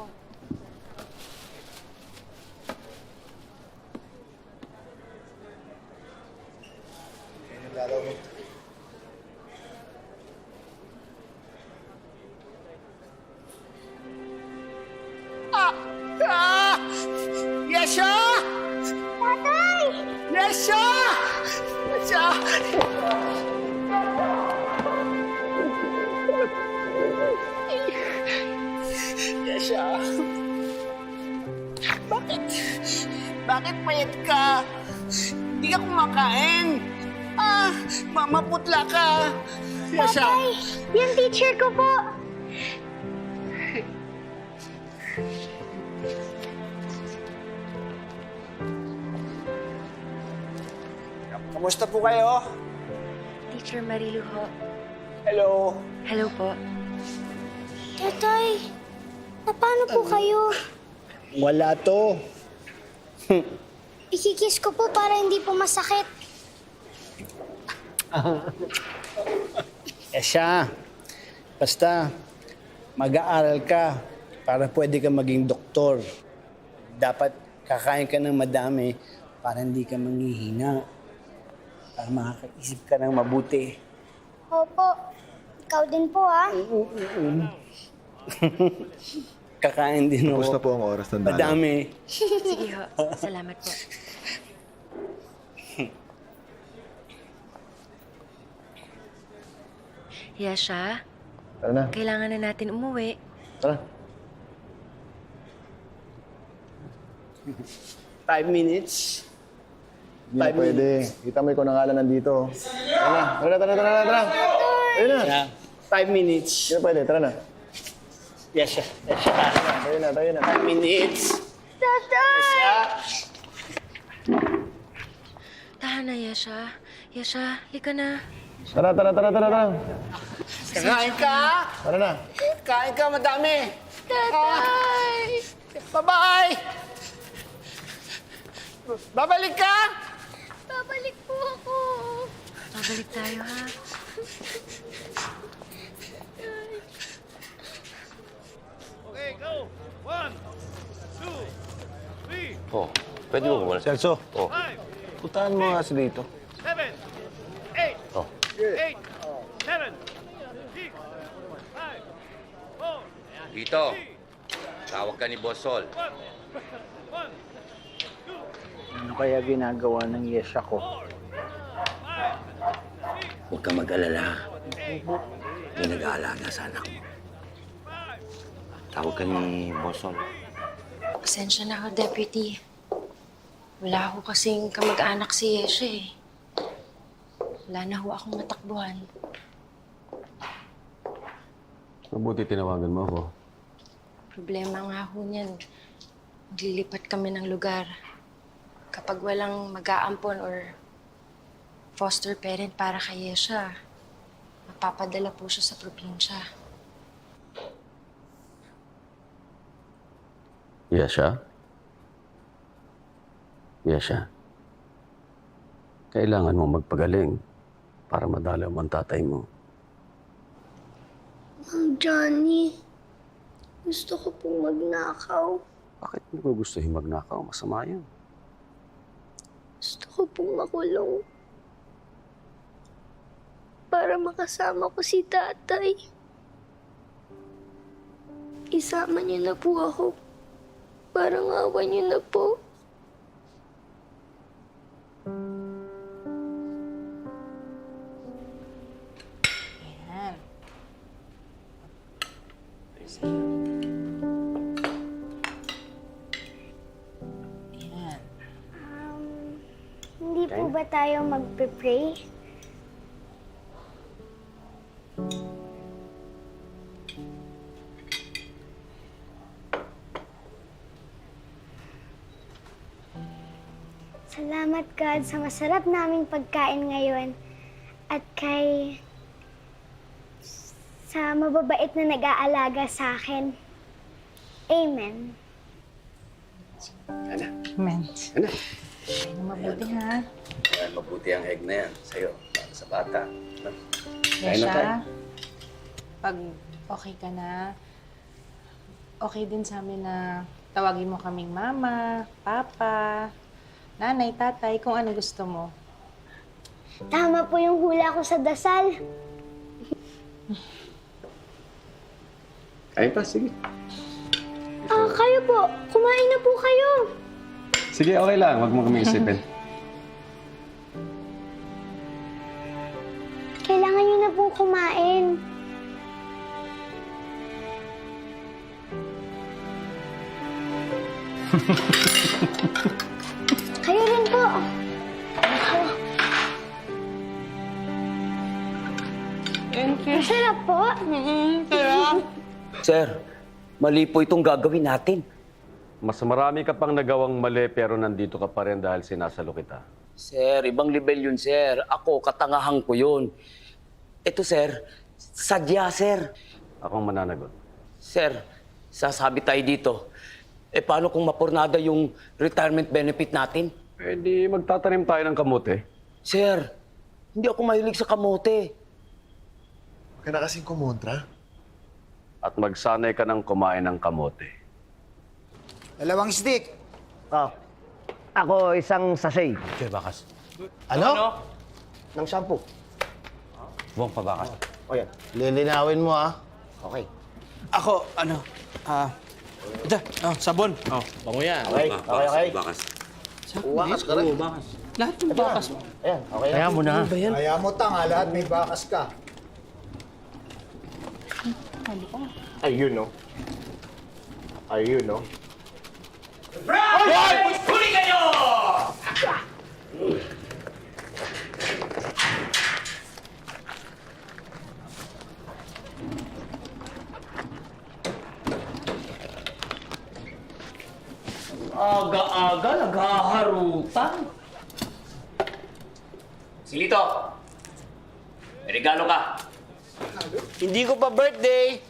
Yesha! Tatay! Yesha! Yesha! Yesha! Bakit payat ka? Hindi ka kumakain. Mamaputla ka. Yesha! Tatay! Yung teacher ko po! Kumusta po kayo? Teacher Marilu ho. Hello. Hello po. Tatay, paano po kayo? Wala to. Ikikis ko po para hindi po masakit. Siya, basta mag-aaral ka para pwede ka maging doktor. Dapat kakain ka ng madami para hindi ka manghihina. Para makakaisip ka ng mabuti. Opo, ikaw din po ha. Kakain din ako. Tapos na po ang oras ng dalaw. Madami. Sige ho. Salamat po. Yesha, Tara na. kailangan na natin umuwi. Tara. 5 minutes. Hindi na pwede. Kita mo ikaw na nga lang nandito. Tara na. Ayun na. 5 minutes. Hindi na pwede. Tara na. Yes, sir. Yes, sir. Tayo na. 5 minutes. Tatay! Tahan na, Yesha. Yesha, halika na. Tara. Kakain ka? Tara na. Kain ka, madami. Tatay! Bye-bye! Babalik ka? Babalik po ako. Babalik tayo, ha? Okay, go! 1, 2, 3, Oh, pwede mo bumalik. Celso, Oh. 5, putahan mo nga si dito. 7, 8, Oh. 8, 7, 6, 5, 4, Dito, tawag ka ni Boss Sol. 1, Ano kaya ginagawa ng yesya ko? Huwag ka mag-alala. May nag-aalaga sa anak mo. Tawag ka ni Boss Sol. Pasensya na ako, Deputy. Wala ako kasing kamag-anak si Yesha eh. Wala na ho akong matakbuhan. Mabuti tinawagan mo ako. Problema nga ho niyan. Maglilipat kami ng lugar. Kapag walang mag-aampon or foster parent para kay Yesha. Mapapadala po siya sa probinsya. Yesha? Yesha? Kailangan mo magpagaling para madalaw ang tatay mo. Mang Johnny, gusto ko pong magnakaw. Bakit mo gustuhin magnakaw? Masama yun. Gusto ko pong makulong. Para makasama ko si tatay. Isama niyo na po ako. Parang awa niyo na po. Yan. Yan. Hindi po ba tayo magpe-pray? Salamat God sa masarap naming pagkain ngayon at sa mababait na nag-aalaga sa akin. Amen. Ana. Amen. Ana. Ay, mabuti ha. Yan, mabuti ang egg na yan sa'yo, para sa bata. Ano? Kain na tayo. Yesha, pag okay ka na, okay din sa amin na tawagin mo kaming mama, papa, nanay, tatay, kung ano gusto mo. Tama po yung hula ko sa dasal. Kain pa, sige. Kayo po. Kumain na po kayo. Sige, okay lang. Huwag mo kami isipin. Kailangan niyo na pong kumain. Kayo rin po. Masarap po. Sir, mali po itong gagawin natin. Mas marami ka pang nagawang mali pero nandito ka pa rin dahil sinasalo kita. Sir, ibang level yun, sir. Ako, katangahan ko yun. Ito, sir, sadya, sir. Akong mananagot. Sir, sasabi tayo dito. Paano kung mapurnada yung retirement benefit natin? Di magtatanim tayo ng kamote. Sir, hindi ako mahilig sa kamote. Kaya na kasing kumontra. At magsanay ka ng kumain ng kamote. 2 stick. Oh. Ako isang sachet. Choy, bakas. Ano? Ng shampoo. Buwang pabakas. O yan. Lilinawin mo, ah. Okay. Ako, ito, sabon. Bango yan. Okay. Okay. Bakas. Bakas ka rin. Bakas. Lahat yung bakas mo. Ayan. Okay na. Kaya mo na. Kaya mo tanga, lahat may bakas ka. Ayun, no? Ayun, no? Huli kayo! Aga-aga, naghaharutan. Silito, may regalo ka. Hindi ko pa birthday.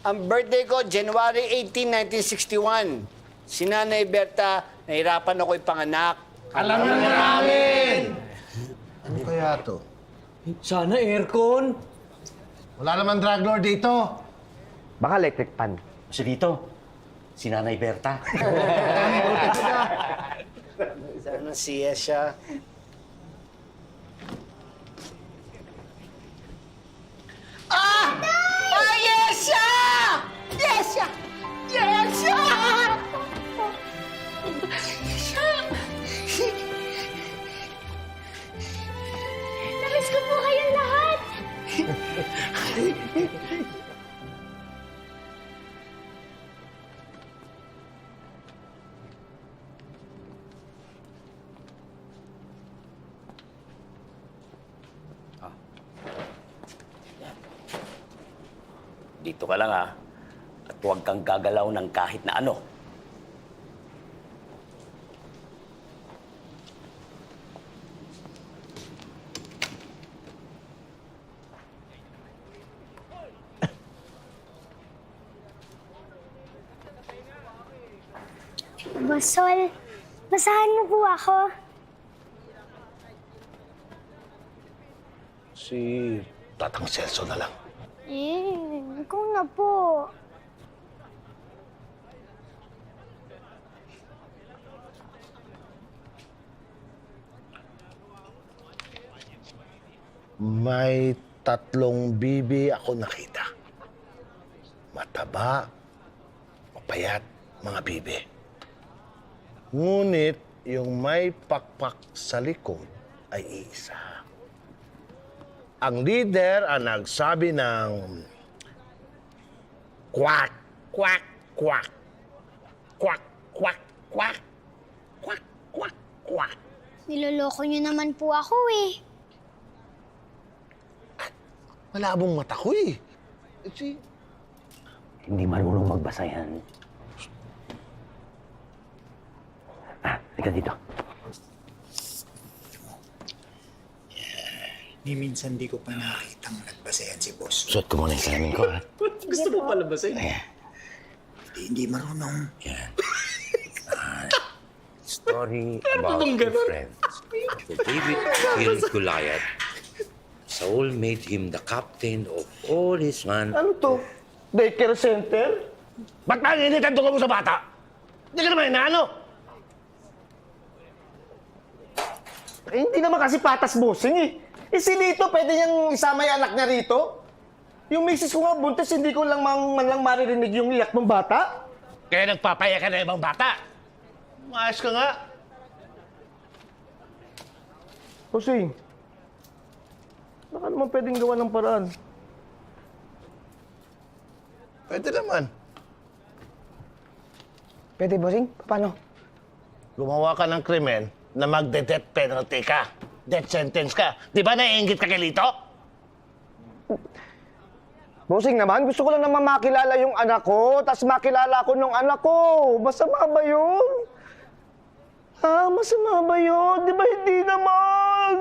Ang birthday ko, January 18, 1961. Si Nanay Berta, nahirapan ako ipanganak. Alam na namin! Ano kaya to? Sana aircon. Wala naman drug lord dito. Baka electric pan. Kasi dito, si Nanay Berta. Sana siya siya. Yes, siya! Yes, siya! Yes, siya! Namiss ko po kayong lahat. Dito ka lang, ha? At huwag kang gagalaw ng kahit na ano. Boss Sol, basahan mo po ako. Si Tatang Celso na lang. Ikaw na po. May 3 bibi ako nakita. Mataba, mapayat, mga bibi. Ngunit yung may pakpak sa likod ay isa. Ang leader ang nagsabi ng quack, quack, quack. Quack, quack, quack. Quack, quack, quack. Niloloko niyo naman po ako eh. Malabong mata ko eh. Hindi marunong magbasa yan. Halika dito. Ni minsan di ko pa nakakitang nagbasa yan si Boss. Suot ko muna yung salamin ko, ha? Gusto mo pala basahin? Ayan. Hindi marunong. Yan. Story about two friends. So David killed Goliath. Saul made him the captain of all his men. Ano to? Daycare center? Ba't nangingitan ko mo sa bata? Hindi ka naman inaano. Hindi naman kasi patas bossing eh. Si Lito, pwede niyang isama yung anak niya rito? Yung misis ko nga buntis, hindi ko lang man lang maririnig yung iyak ng bata. Kaya nagpapaya ka na ibang bata. Maayos ka nga. Bossing, baka naman pwedeng gawa ng paraan. Pwede naman. Pwede, bossing? Paano? Gumawa ka ng krimen na magde-death penalty ka. Death sentence ka. Di ba naiingit ka kay Lito? Bossing naman, gusto ko lang naman makilala yung anak ko, tapos makilala ko nung anak ko. Masama ba yun? Ha? Masama ba yun? Di ba hindi naman?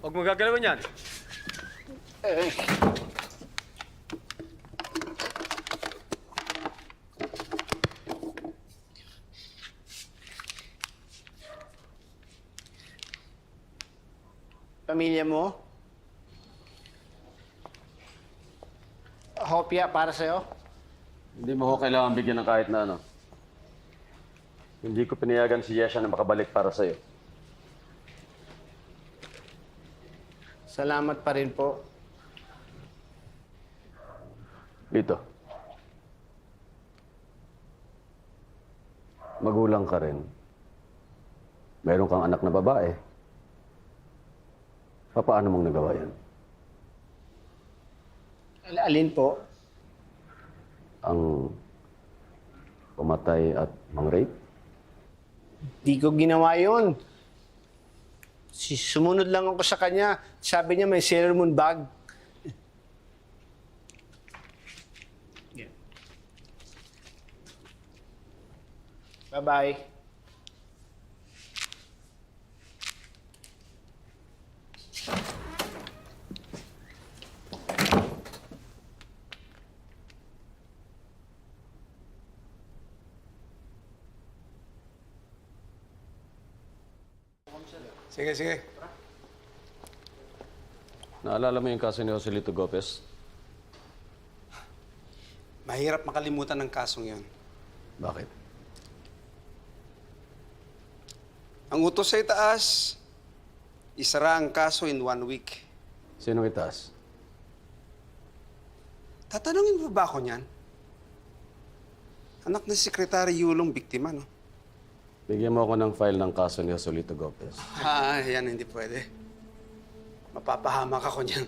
Huwag mo gagalawin yan. Pamilya mo? Hopya para sa'yo? Hindi mo ho kailangan bigyan ng kahit na ano. Hindi ko pinayagan si Yesha na makabalik para sa'yo. Salamat pa rin po. Dito. Magulang ka rin. Meron kang anak na babae. Paano mong nagawa yan? Alin po? Ang pumatay at mang-rape? Di ko ginawa yun. Sumunod lang ako sa kanya. Sabi niya may Sailor Moon bag. Bye-bye. Sige, sige. Naalala mo yung kaso ni Joselito Gopez? Mahirap makalimutan ng kasong yan. Bakit? Ang utos sa itaas, isara ang kaso in 1 week. Sino itaas? Tatanungin mo ba ako niyan? Anak ni Sekretary Yulong biktima, no? Bigyan mo ako ng file ng kaso ni Joselito Gomez. Yan hindi pwede. Mapapahamak ako niyan.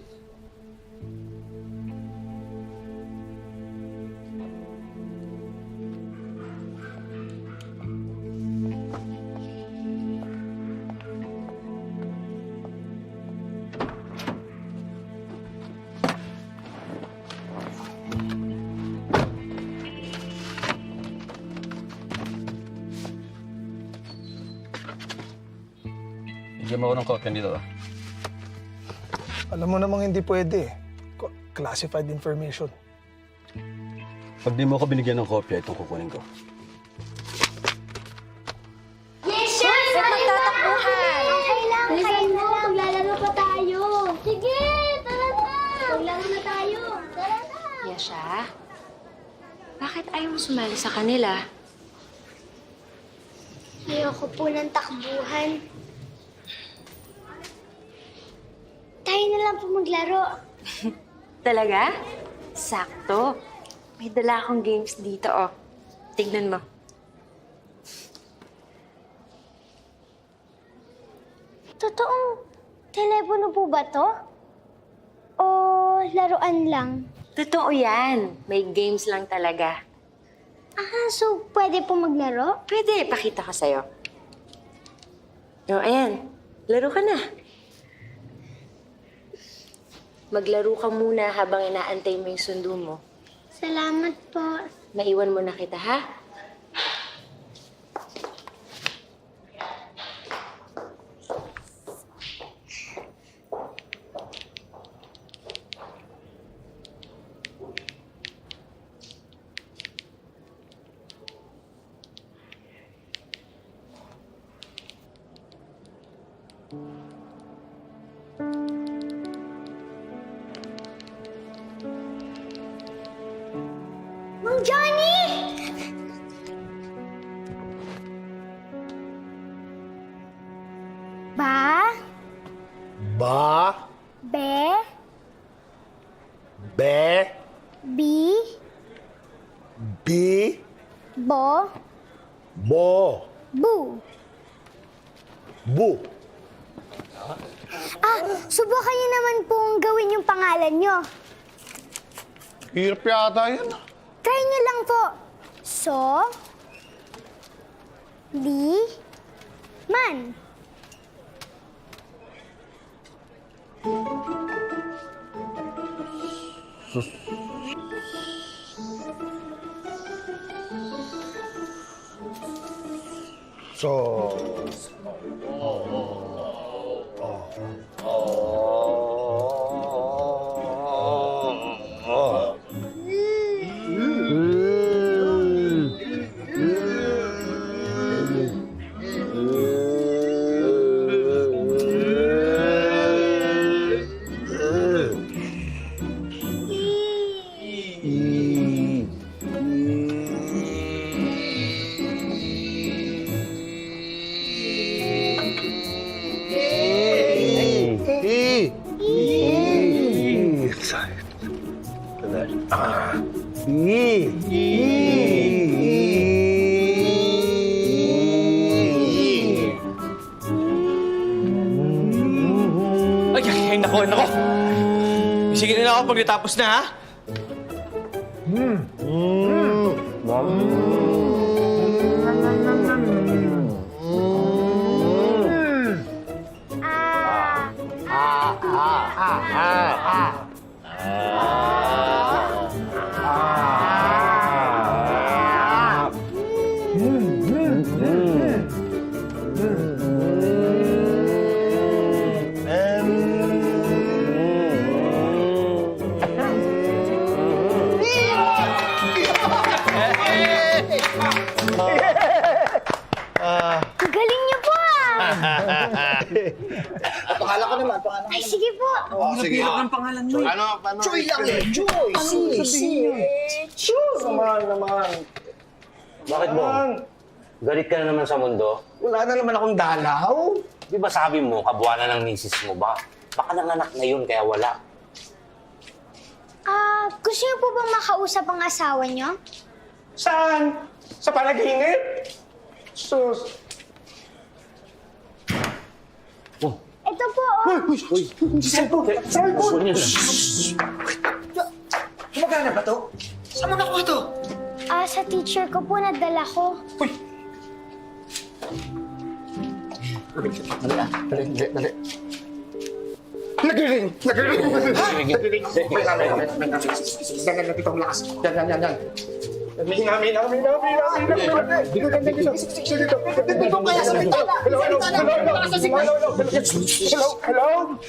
Bigyan mo ako ng kopya dito. Alam mo namang hindi pwede. Classified information. Pag di mo ako binigyan ng kopya, itong kukunin ko. Yes, sir! Magtatakbuhan! Okay lang, kaya na lang. Maglalaro pa tayo. Sige, tara na! Maglaro na tayo. Tara na! Yasha, bakit ayaw mo sumali sa kanila? Ayoko po ng takbuhan. Tayo na lang po maglaro. Talaga? Sakto. May dala akong games dito, oh. Tignan mo. Totoong telepono po ba to? O laruan lang? Totoo yan. May games lang talaga. So pwede po maglaro? Pwede. Pakita ko sa'yo. Ayan. Laro ka na. Maglaro ka muna habang inaantay mo yung sundo mo. Salamat po. Maiwan mo na kita, ha? Mang Johnny! Ba? Ba? Be? Be? Bi? Bi? Bo? Bo? Bu? Bu? Subukan niyo naman pong gawin yung pangalan niyo. Hirap yata yan. Try niyo lang po. So? Li? Man? Ay, nako. Sige na ako pag natapos na, ha? Galing niyo po Pangalan ko naman, pangalan ko Ay, sige po. sige. Ang pangalan mo. Ano? Choy lang eh. Choy. Choy. Naman. Bakit mo? Galit ka na naman sa mundo? Wala na naman akong dalaw. Di ba sabi mo, kabuwanan ng misis mo ba? Baka nanganak na yun, kaya wala. Gusto niyo po bang makausap ang asawa niyo? Saan? Sa panaginip? Sus. Ito po, oh. Cellphone! Gumagana ba to? Saan mo nakuha to? Sa teacher ko po, nadala ko. Dali. Nagriring! Ganyan natin itong lakas. Yan. Mina. Dito kaya sa bintana. Hello.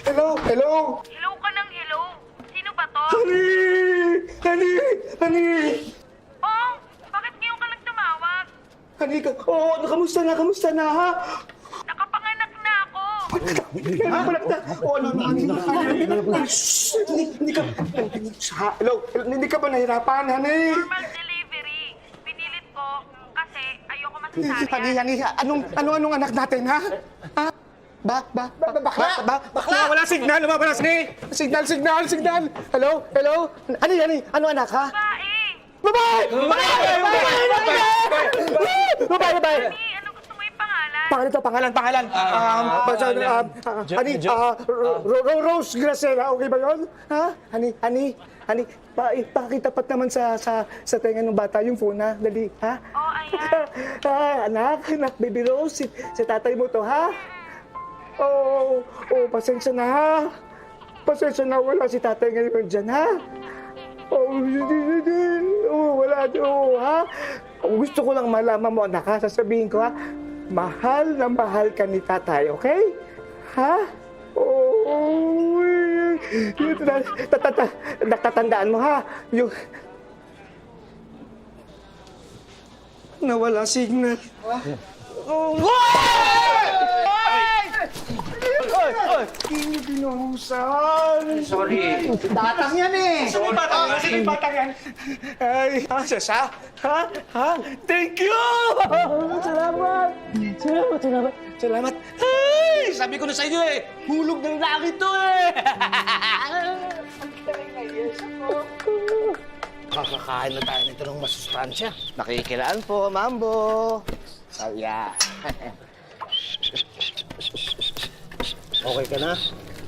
Hello ka ng hello? Sino ba to? Honey! Oh, bakit ngayon ka lang tumawag? Honey, kamusta na ha? Nakapanganak na ako. Hindi ka ba nahirapan, honey? Normal delivery. Pinilit ko kasi ayoko masasabi. Honey, anong anak natin, ha? Ha? Bakla! Wala signal, lumabalas ni! Signal! Hello? Honey, ano anak, ha? Babae! Ano gusto mo yung pangalan? Pangalan. Honey, Rose Gracela, okay ba yun? Ha? Honey, pakitapat naman sa tenga ng bata yung phone, ha? Dali, ha? Oh, ayan. Anak, Baby Rose, si tatay mo to, ha? Pasensya na, ha? Pasensya na, wala si tatay ngayon dyan, ha? Wala, ha? Gusto ko lang malaman mo, anak, ha? Sasabihin ko, ha? Mahal na mahal ka ni tatay, okay? Ha? Natatandaan mo, ha? Yung... Nawala signal. Hindi binuhusan. Sorry. Batang yan eh. Sorry. Sige, batang yan. Ay, siya? Ha? Thank you! Salamat. Ay, sabi ko na sa inyo eh. Hulog ng langit to eh. Kakakain na tayo nito ng masustansya. Nakikilaan po, Mambo. Saya. Okay ka na?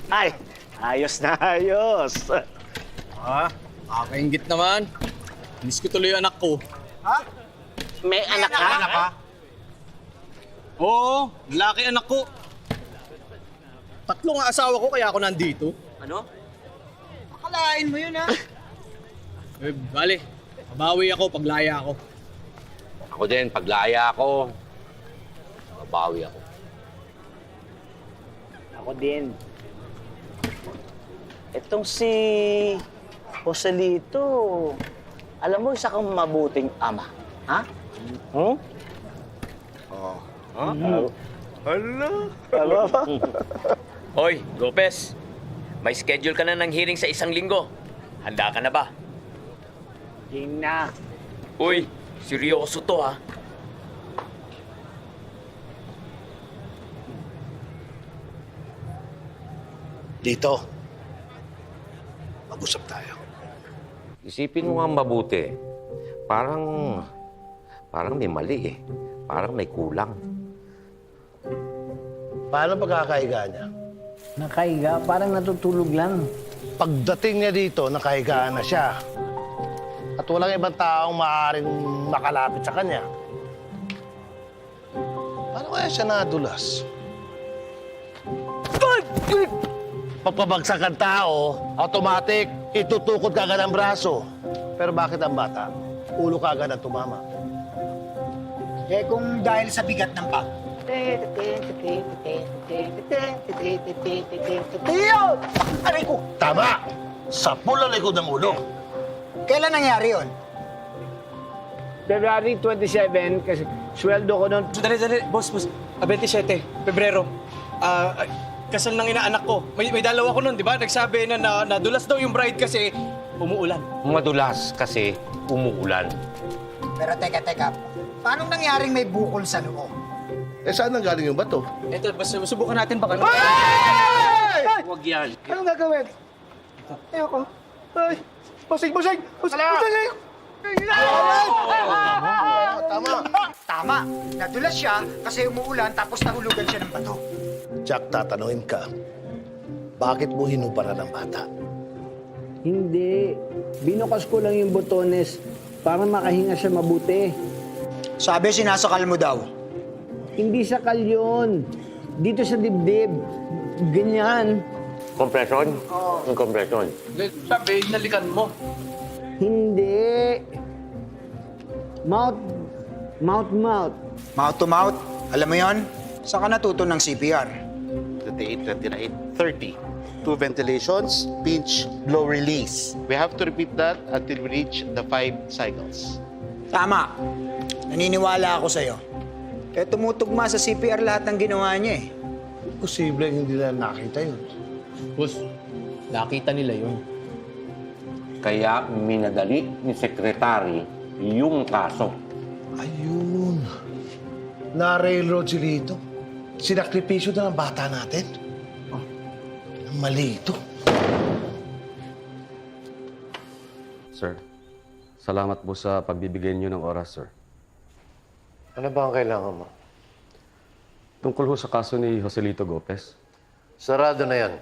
Ay, ayos na ayos. Nakakaingit naman. Miss ko tuloy yung anak ko. Ha? May anak ka? Oo, lalaki anak ko. 3 nga asawa ko kaya ako nandito. Ano? Akalain mo yun, ha? Bale, mabawi ako paglaya ako. Ako din, paglaya ako, mabawi ako. Ako din. Itong si Joselito, alam mo, isa kang mabuting ama. Ha? Hmm? Oh. Hala? Tama ba? Hoy, Lopez. May schedule ka na ng hearing sa 1 linggo. Handa ka na ba? Hindi na. Uy, seryoso to ha. Dito. Mag-usap tayo. Isipin mo nga mabuti. Parang may mali eh. Parang may kulang. Paano pagkakahiga niya? Nakahiga, parang natutulog lang. Pagdating niya dito, nakahigaan na siya. At walang ibang taong maaaring makalapit sa kanya. Paano kaya siya nadulas? Pagpabagsak ang tao, automatic, itutukod ka agad ang braso. Pero bakit ang bata? Ulo ka agad ang tumama. Eh kung dahil sa bigat ng pag. Aray ko! Tama! Sa pula likod ng ulo. Kailan nangyari yun? February 27, kasi sweldo ko noon. Dali, boss. 27, Pebrero. Kasal ng inaanak ko. May dalawa ko noon, di ba? Nagsabi na nadulas daw yung bride kasi umuulan. Madulas kasi umuulan. Pero teka. Paano nangyaring may bukol sa noo? Eh, saan nang galing yung bato? Ito, subukan natin baka. Huwag yan. Anong gagawin? Ayoko. Ay, Busing! Tama. Nadulas siya kasi umuulan tapos nahulugan siya ng bato. Jack, tatanungin ka. Bakit mo hinubaran ang bata? Hindi. Binukas ko lang yung botones para makahinga siya mabuti. Sabi, sinasakal mo daw. Hindi sakal yun. Dito sa dibdib. Ganyan. Compression? Yung compression. Sabi, nalikan mo. Hindi. Mouth. Mouth. Mouth to mouth. Alam mo yon? Saan ka natuto ng CPR? 28, 29, 30. 2 ventilations, pinch, blow, release. We have to repeat that until we reach the 5 cycles. Tama. Naniniwala ako sa'yo. Eh, tumutugma sa CPR lahat ng ginawa niya eh. Posible hindi nila nakita yun. Boss, nakita nila yun. Kaya minadali ni Secretary yung kaso. Ayun. Na-railroad si Lito. Sinakripisyo na ng bata natin. Mali ito. Sir, salamat po sa pagbibigay niyo ng oras, sir. Ano ba ang kailangan mo? Tungkol ho sa kaso ni Joselito Gopez. Sarado na yan.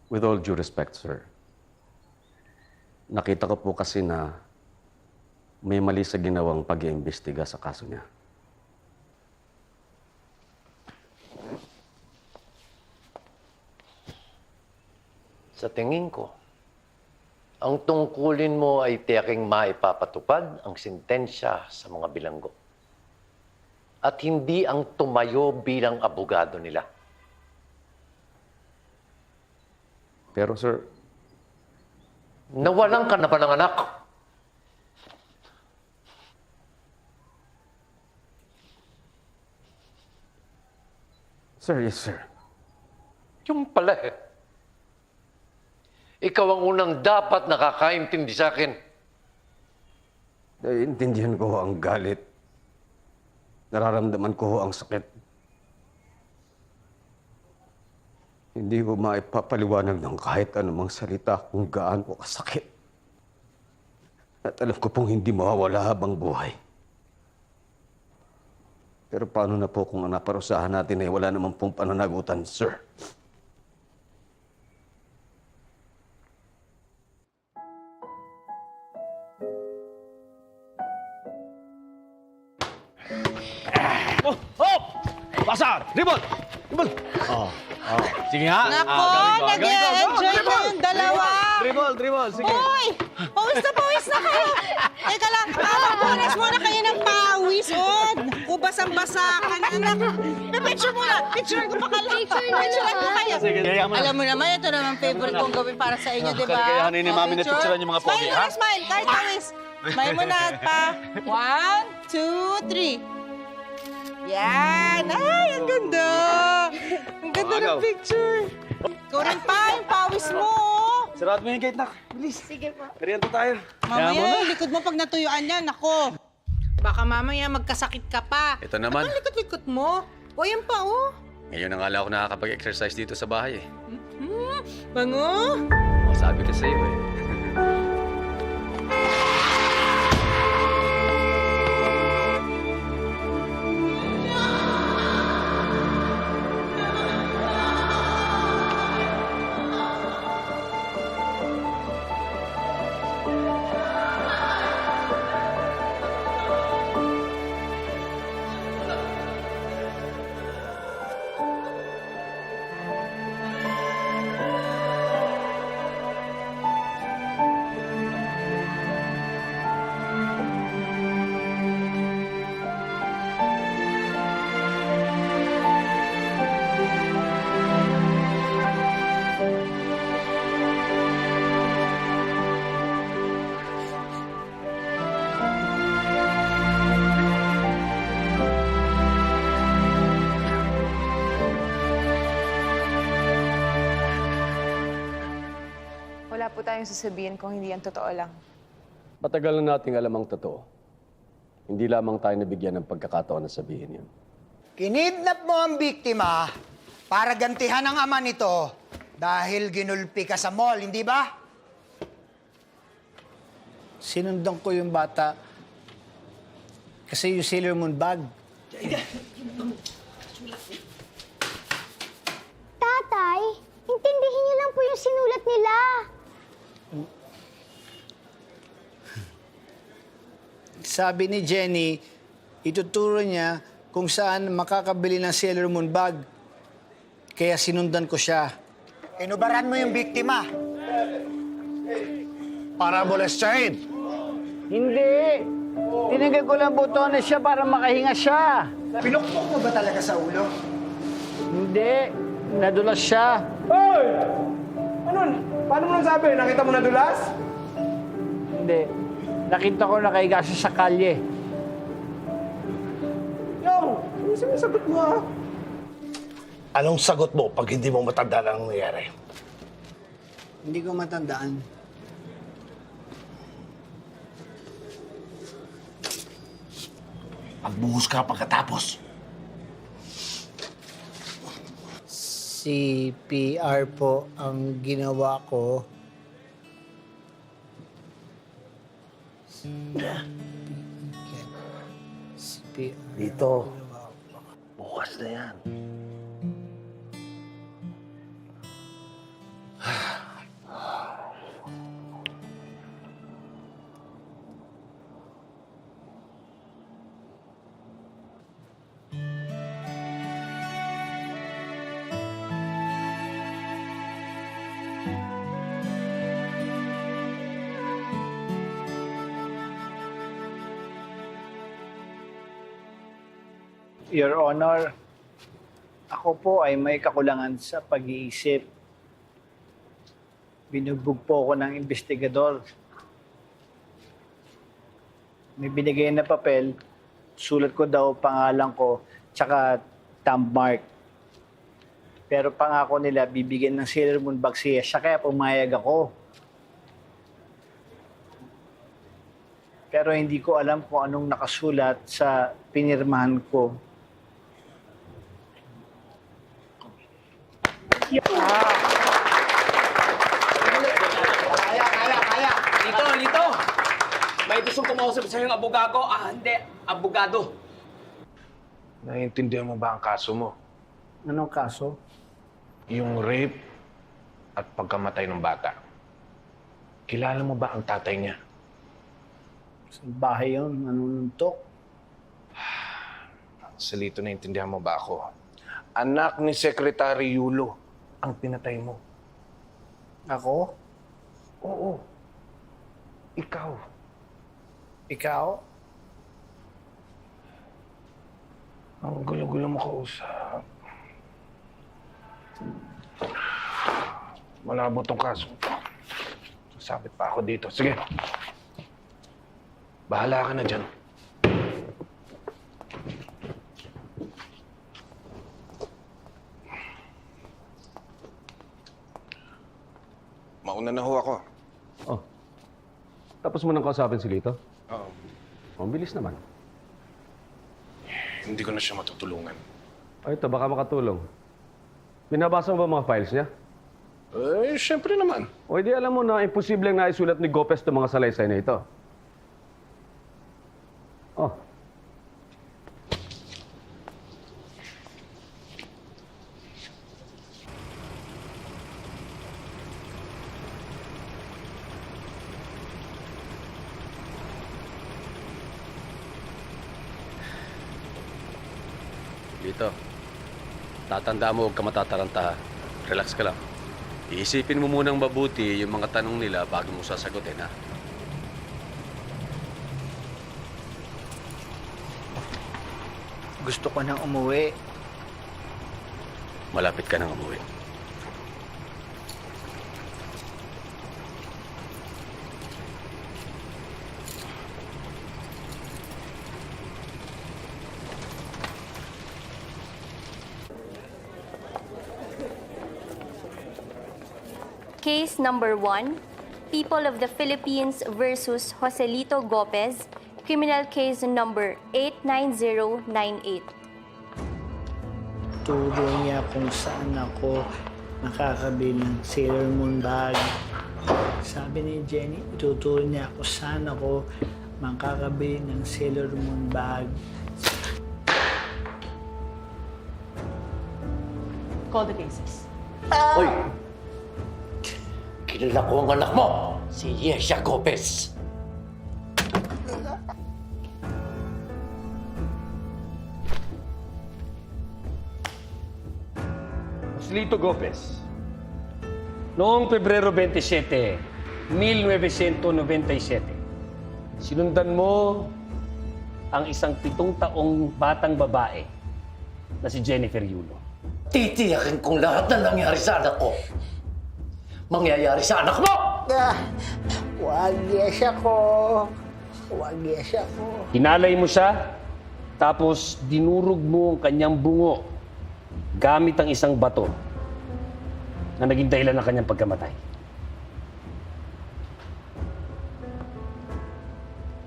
With all due respect, sir. Nakita ko po kasi na may mali sa ginawang pag-iimbestiga sa kaso niya. Sa tingin ko, ang tungkulin mo ay tiyaking maipapatupad ang sentensya sa mga bilanggo. At hindi ang tumayo bilang abogado nila. Pero sir, nawalan ka na ba ng anak? Sir, yes, sir. Yung pala eh. Ikaw ang unang dapat nakakaintindi sa akin. Naiintindihan ko ho ang galit. Nararamdaman ko ho ang sakit. Hindi ko maipapaliwanag ng kahit anumang salita kung gaano kasakit. At alam ko pong hindi mawawala habang buhay. Pero paano na po kung ang naparusahan natin ay wala naman pong pananagutan, sir? Oh! Basa! Ribbon! Ribbon! Sige nga. Nako, nag-enjoy na yung dalawa. Dribble, sige. Uy! Pawis na kayo. Teka lang, punas muna kayo ng pawis, Od. Basang-basa ka na, anak. Picture muna. Picture ko pa kayo. Picture ko kayo. Sige, Alam mo naman, ito naman favorite kong gawin para sa inyo, di ba? Kaya ni Mami na picturean yung mga pogi, Smile ha? muna, smile. Kahit pawis. Smile muna pa. 1, 2, 3. Yan! Ay, ang ganda! Ang ganda ng picture. Ikaw rin pa, yung pawis mo. Sarado mo yung gate, nak. Bilis. Sige po. Kariyanto tayo. Mamaya, yung likod mo pag natuyuan yan, ako. Baka mamaya magkasakit ka pa. Ito naman. Ang likod-likod mo. O, yan pa, oh. Ngayon na nga lang ako nakakapag-exercise dito sa bahay eh. Bango. Sabi ko sa iyo eh. Wala po tayong sasabihin kung hindi yan totoo lang. Matagal na nating alam ang totoo. Hindi lamang tayo nabigyan ng pagkakataon na sabihin yun. Kinidnap mo ang biktima para gantihan ang ama nito dahil ginulpi ka sa mall, hindi ba? Sinundan ko yung bata kasi yung Sailor Moon bag. Tatay, Intindihin niyo lang po yung sinulat nila. Sabi ni Jenny, ituturo niya kung saan makakabili ng Sailor Moon bag. Kaya sinundan ko siya. Inubaran mo yung biktima. Para molestahin. Hindi. Tinigil ko lang butones siya para makahinga siya. Pinukpok mo ba talaga sa ulo? Hindi. Nadulas siya. Hoy! Ano? Paano mo nasabi? Nakita mo nadulas? Hindi. Nakita ko nakahiga siya sa kalye. Yo! Ano sinasagot mo ah? Anong sagot mo pag hindi mo matanda ang nangyayari? Hindi ko matandaan. Magbuhos ka pagkatapos. CPR po ang ginawa ko. CPR. Dito. Bukas na yan. Your Honor, ako po ay may kakulangan sa pag-iisip. Binugbog po ako ng investigador. May binigay na papel, sulat ko daw pangalan ko, tsaka thumb mark. Pero pangako nila, bibigyan ng Sailor Moon bag siya, kaya pumayag ako. Pero hindi ko alam kung anong nakasulat sa pinirmahan ko. Kaya. Lito. May gustong kumausap sa'yo yung abogado. Hindi. Abogado. Naiintindihan mo ba ang kaso mo? Anong kaso? Yung rape at pagkamatay ng bata. Kilala mo ba ang tatay niya? Sa bahay yun, nanununtok. Salito, naiintindihan mo ba ako? Anak ni Secretary Yulo ang pinatay mo. Ako? Oo. Ikaw. Ikaw? Ang gulo-gulo mo kausap. Malabo tong kaso. Sabit pa ako dito. Sige. Bahala ka na dyan. Mauna na ho ako. Oh. Tapos mo nang kausapin si Lito? Oo. Ang bilis naman. Hindi ko na siya matutulungan. Ay, ito, baka makatulong. Binabasa mo ba mga files niya? Eh, syempre naman. O hindi alam mo na imposibleng naisulat ni Gopez itong mga salaysay na ito. Oh. Dito, tatanda mo, huwag ka matataranta. Relax ka lang. Iisipin mo munang mabuti yung mga tanong nila bago mo sasagutin, ha? Gusto ko nang umuwi. Malapit ka nang umuwi. Case number 1, People of the Philippines versus Joselito Gopez, criminal case number 89098. Turo niya kung saan ako nakakabili ng Sailor Moon bag. Sabi ni Jenny, ituturo niya kung saan ako makakabili ng Sailor Moon bag. Call the cases. Uy! Kilala ko ang anak mo, si Yesha Gopez. Joselito Gopez, noong Pebrero 27, 1997, sinundan mo ang isang 7 taong batang babae na si Jennifer Yulo. Titiyakin kong lahat na nangyari sa anak ko. Mangyayari sa anak mo! Huwag Yesha ko. Huwag Yesha ko. Hinalay mo siya, tapos dinurog mo ang kanyang bungo gamit ang isang bato na naging dahilan ng kanyang pagkamatay.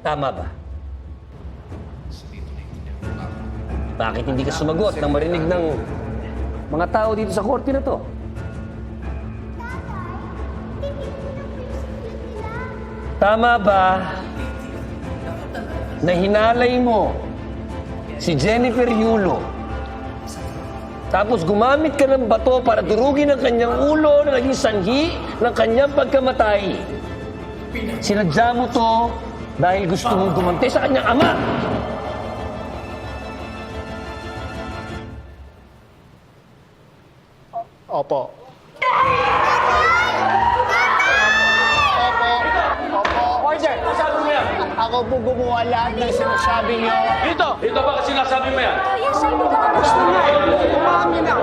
Tama ba? Bakit hindi ka sumagot nang marinig ng mga tao dito sa korte na to? Tama ba na hinalay mo si Jennifer Yulo, tapos gumamit ka ng bato para durugin ang kanyang ulo na naging sanhi ng kanyang pagkamatay? Sinadya mo to dahil gusto mong gumanti sa kanyang ama. Opo. Order! Sabi mo yan! Ako po gumawa lahat ng sinasabi niyo. Dito ba kasi sinasabi mo yan? Gusto niya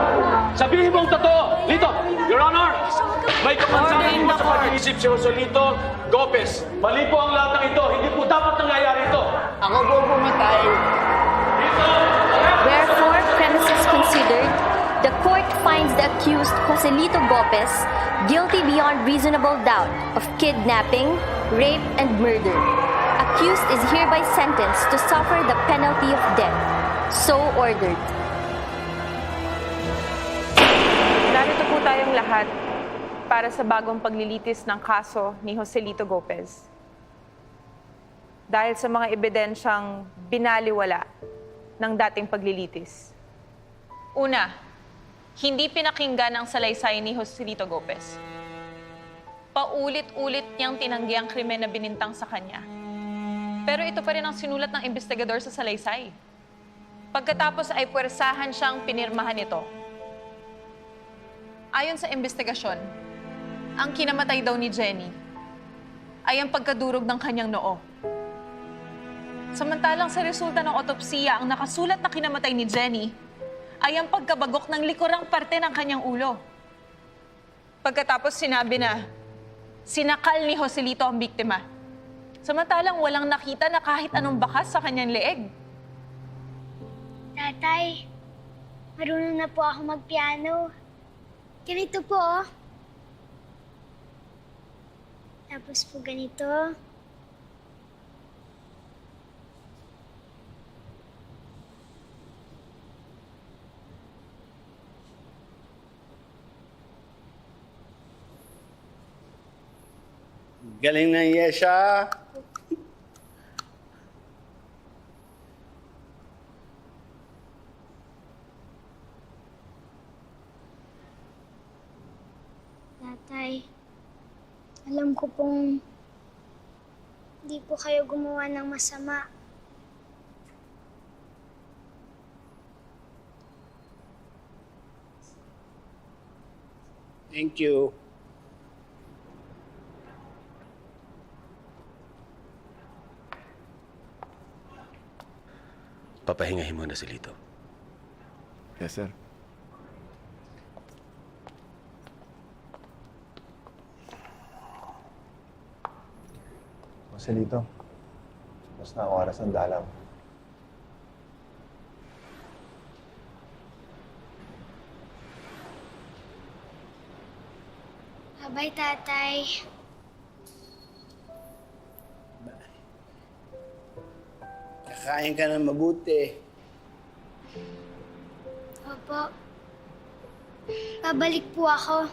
Sabihin mo ang totoo! Dito! Your Honor! May kapansanan mo sa pag-iisip si Joselito Gopez. Mali po ang lahat ng ito. Hindi po dapat nangyayari ito. Ako po pumatay. Wherefore, premises considered, the court finds the accused Joselito Gopez guilty beyond reasonable doubt of kidnapping, rape, and murder. Accused is hereby sentenced to suffer the penalty of death. So ordered. Narito po tayong lahat para sa bagong paglilitis ng kaso ni Joselito Gopez. Dahil sa mga ebidensyang binaliwala ng dating paglilitis. Una, hindi pinakinggan ang salaysay ni Joselito Gopez. Paulit-ulit niyang tinanggi ang krimen na binintang sa kanya. Pero ito pa rin ang sinulat ng investigador sa salaysay. Pagkatapos ay puwersahan siyang pinirmahan ito. Ayon sa investigasyon, ang kinamatay daw ni Jenny ay ang pagkadurog ng kanyang noo. Samantalang sa resulta ng otopsiya, ang nakasulat na kinamatay ni Jenny ay ang pagkabagok ng likurang parte ng kanyang ulo. Pagkatapos sinabi na sinakal ni Joselito ang biktima. Samantalang walang nakita na kahit anong bakas sa kanyang leeg. Tatay, marunong na po ako magpiano. Ganito po, oh. Tapos po ganito. Galing na Yesha. Tatay, alam ko pong hindi po kayo gumawa ng masama. Thank you. Papahingahin mo na si Lito. Yes, sir. Joselito, mas na oras ng dalaw. Bye, Tatay. Kakain ka na mabuti. Opo. Babalik po ako.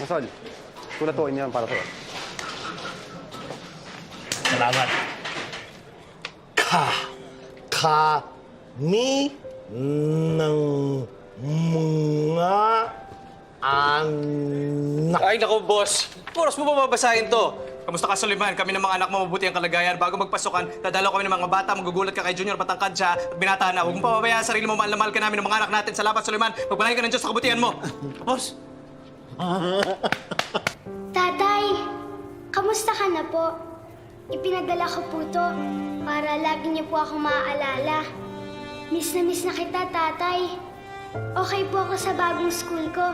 Masol, tulatuin niyan para sa'yo. Salamat. Kami ng mga anak. Ay, naku, boss. Oras mo ba babasahin to? Kamusta ka, Suleiman? Kami ng mga anak mo, mabuti ang kalagayan. Bago magpasukan, dadalaw kami ng mga bata. Magugulat ka kay Junior, matangkad siya, at binata na. Huwag mong pababayaan ang sarili mo, mahal na mahal ka namin ng mga anak natin. Salamat, Suleiman. Pagpalain ka ng Diyos sa kabutihan mo. Boss. Tatay, kamusta ka na po? Ipinadala ko po to para lagi niyo po ako maaalala. Miss na kita, tatay. Okay po ako sa bagong school ko.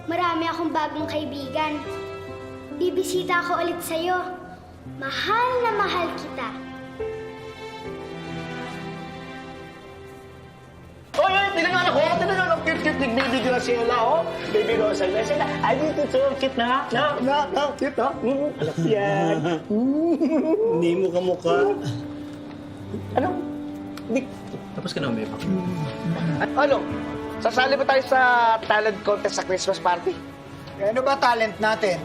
Marami akong bagong kaibigan. Bibisita ako ulit sa'yo. Mahal na mahal kita. Oy, tinangan ako! Tinangan ako! Cute, nag-baby ko na sila, oh! Baby ko sa sila. Ay, dito, so cute na. No, cute, oh. Alam yan. Hindi mo kamukha. Ano? Hindi. Tapos ka na, Beba. Ano? Sasali ba tayo sa talent contest sa Christmas party? Ano ba talent natin?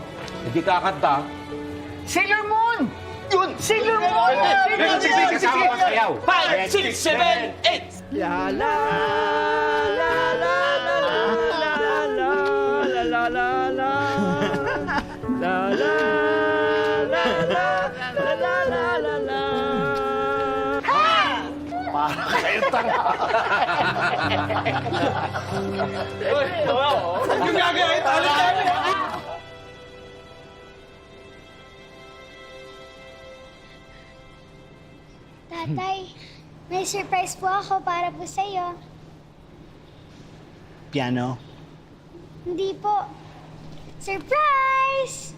Hindi kakanta. Sailor Moon! Yun! Sailor Moon! Sige, kasama ko sayaw. 5, 6, 7, 8! La la la la la la la la la la la la la la la la la la. Para kayo tanga. Uy, yung gagawin, talent. Tatay, may surprise po ako para po sa'yo. Piano. Hindi po. Surprise!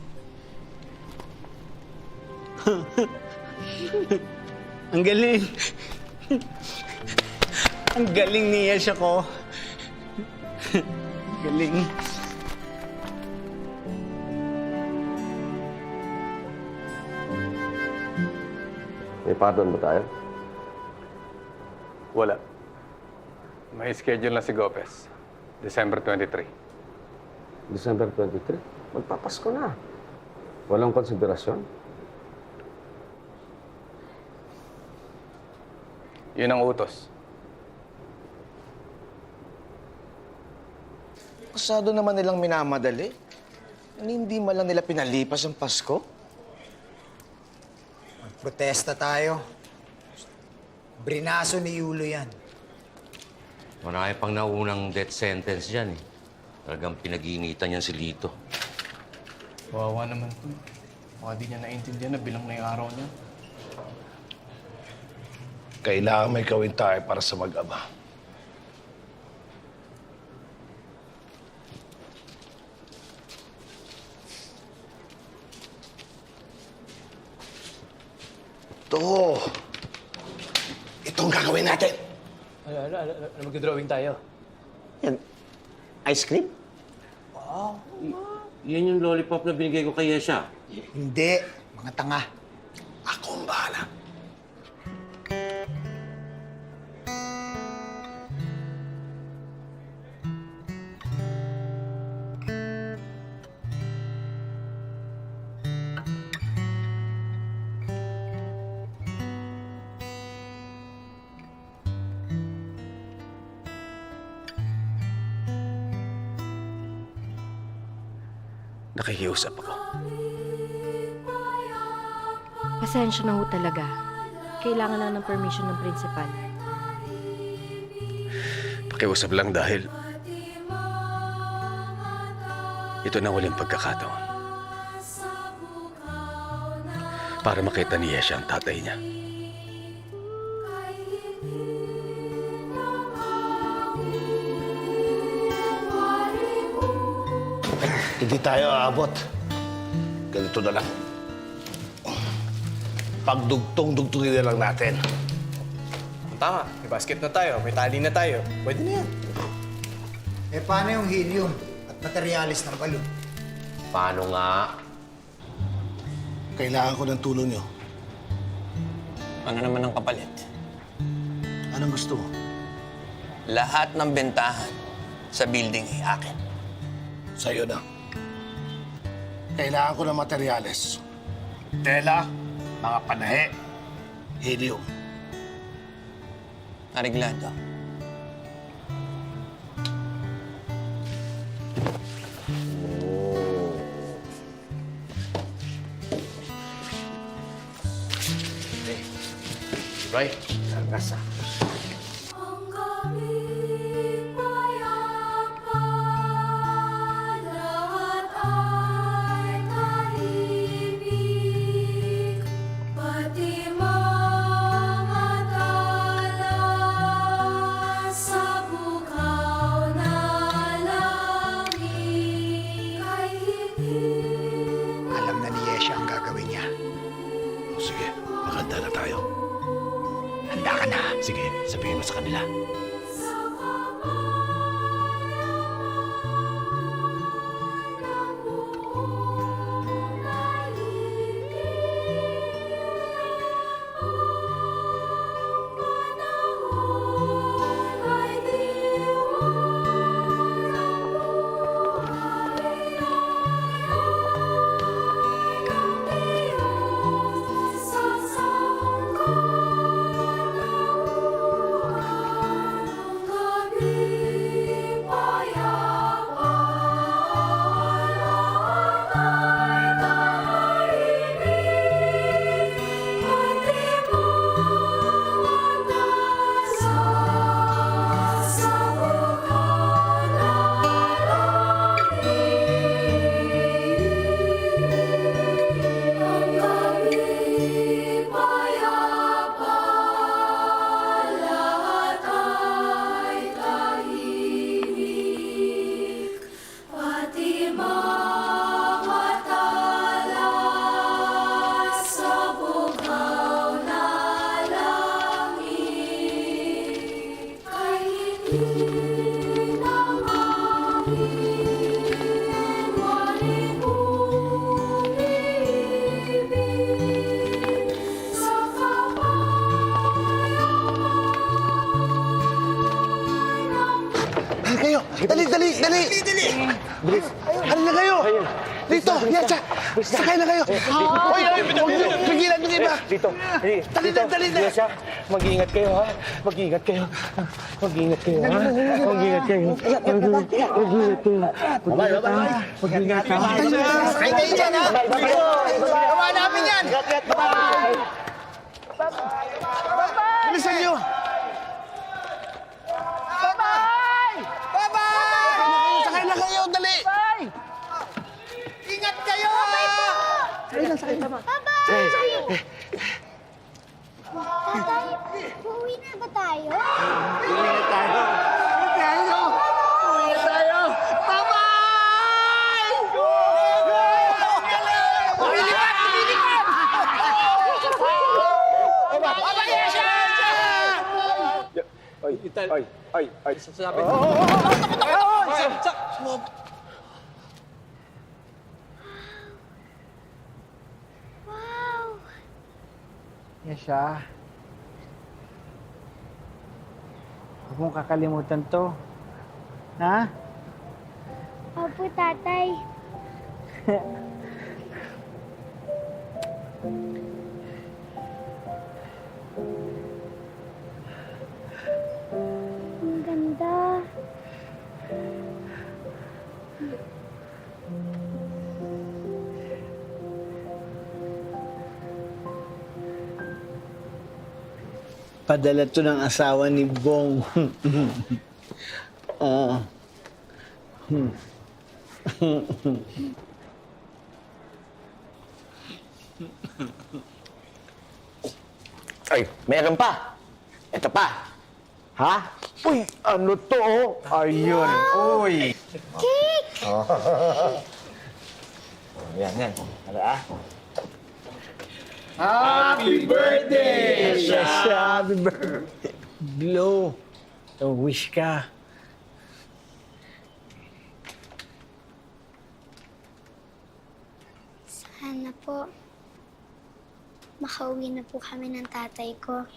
Ang galing. Ang galing ni Yesha ko. Galing. May pardon ba tayo? Wala. May schedule na si Gopez. December 23. December 23? Magpapasko na. Walang konsiderasyon? Yun ang utos. Pasado naman nilang minamadali. Hindi man lang nila pinalipas ang Pasko. Protesta tayo. Brinaso ni Yulo yan. Marami pang naunang death sentence dyan eh. Talagang pinag-iinitan niyan si Lito. Wawa naman po. Baka di niya naintindihan na bilang na yung araw niya. Kailangan may gawin tayo para sa mag-ama. Itong gagawin natin. Ano mag-drawing tayo? Yan. Ice cream? Wow. Yan yung lollipop na binigay ko kay Yesha. Hindi. Mga tanga. Ako ang bahala. Nakikiusap ako. Pasensya na ho talaga. Kailangan lang ng permission ng principal. Pakiusap lang dahil ito na huling pagkakataon para makita ni Yesha ang tatay niya. Hindi tayo aabot. Ganito na lang. Pagdugtong-dugtongin na lang natin. Tama. May basket na tayo. May tali na tayo. Pwede na yan. Eh, paano yung helium at materialis ng balon? Paano nga? Kailangan ko ng tulong nyo. Ano naman ang kapalit? Anong gusto mo? Lahat ng bentahan sa building ay akin. Sa'yo na. Kailangan ko ng materyales. Tela, mga panahe, helium. Areglado. Right? Nasa. Alam na ni Yesha ang gagawin niya. Sige, maganda na tayo. Handa ka na. Sige, sabihin mo sa kanila. Kayo! Dali! Bilis! Ano na kayo? Dito! Yesha! Sakay na kayo! Hoy! Pigilan nyo iba! Dito! Dali na! Yesha, mag-iingat kayo, ha? Mag-iingat kayo. Mag-iingat kayo, ha? Mag-iingat kayo. Mag-iingat kayo. Mag-iingat kayo. Sakay kayo dyan, ha? Gawa namin yan! Bilisan nyo! Sakay na kayo! Dali! Ingat kayo! Sakay na! Tatay, uuwi na ba tayo? Uwi na tayo! Uwi na tayo! Bye-bye! Lumilipat! Bye-bye, Yesha! Ay, sasabi. Wow! Yesha. Huwag mong kakalimutan to. Ha? Opo, tatay. Ang ganda. Padala to ng asawa ni Bong. Oo. Ay, meron pa. Ito pa. Ha? Uy, ano to? Ayun. Uy. Cake! Yan. Ano ah? Happy birthday! Yes, happy birthday. Glow. Wish ka. Sana po, makauwi na po kami ng tatay ko.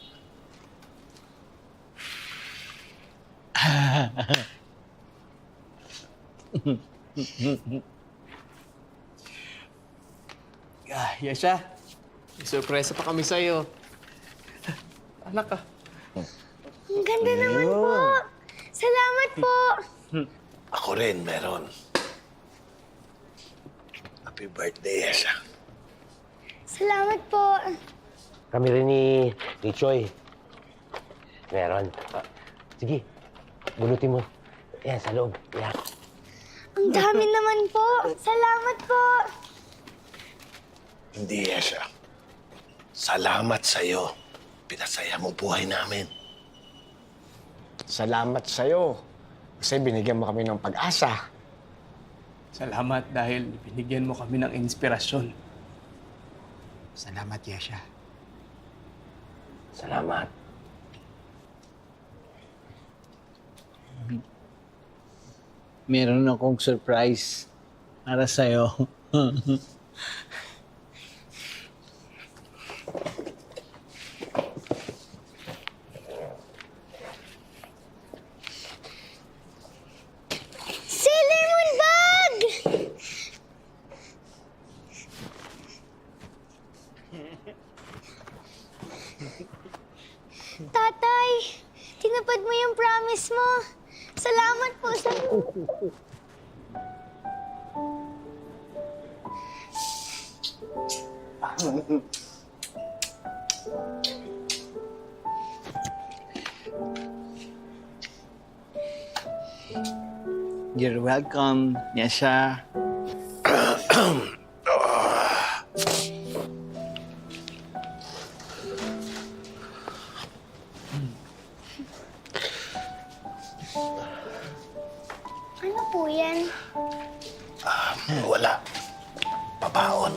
Yesha, may surpresa pa kami sa'yo. Anak ka. Ang ganda naman po. Salamat po. Ako rin, meron. Happy birthday, Yesha. Salamat po. Kami rin ni Choy. Meron. Sige, bunutin mo. Yan, sa loob. Yan. Ang dami naman po. Salamat po. Hindi, Yesha. Salamat sa'yo. Pinasaya mo buhay namin. Salamat sa'yo. Kasi binigyan mo kami ng pag-asa. Salamat dahil binigyan mo kami ng inspirasyon. Salamat, Yesha. Salamat. Meron akong surprise para sa'yo. Sailor Moon bag! Tatay, tinupad mo yung promise mo. Salamat po sa... You're welcome, Yesha. Ano po yan? Wala. Pabaon.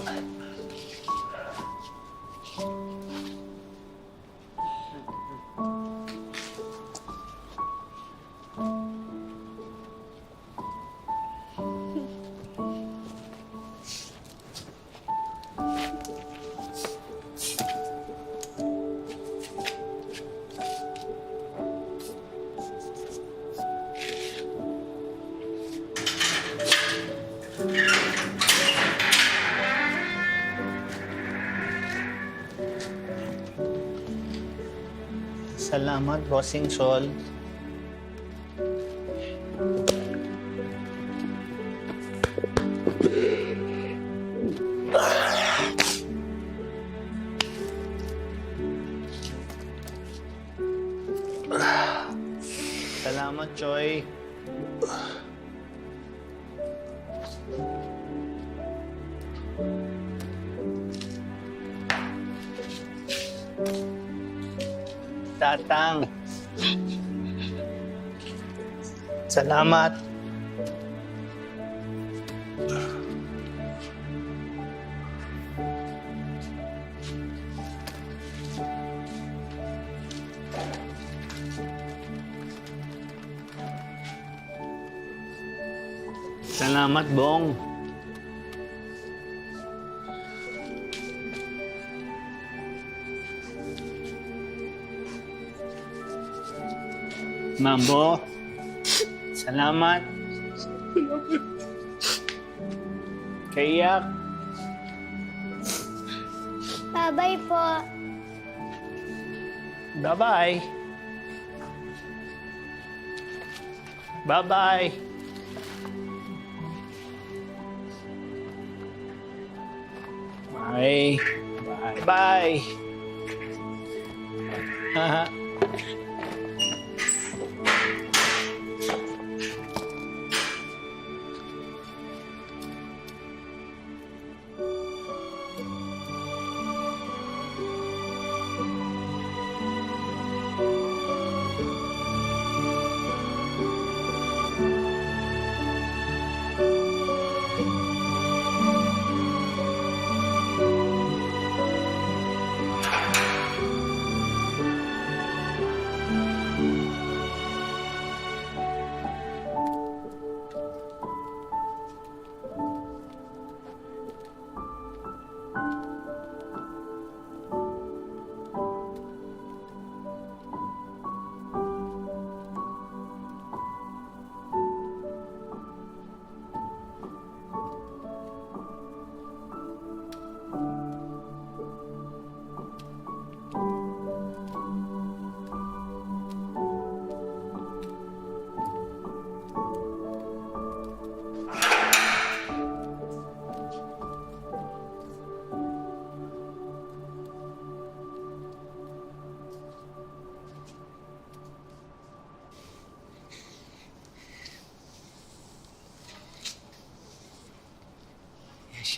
Salamat, Bossing Sol. Salamat, Choy. Tatang. Salamat. Salamat, Bong. Mambo. Salamat. Kayak. Bye-bye po. Bye-bye. Bye-bye. Bye. Bye. Bye.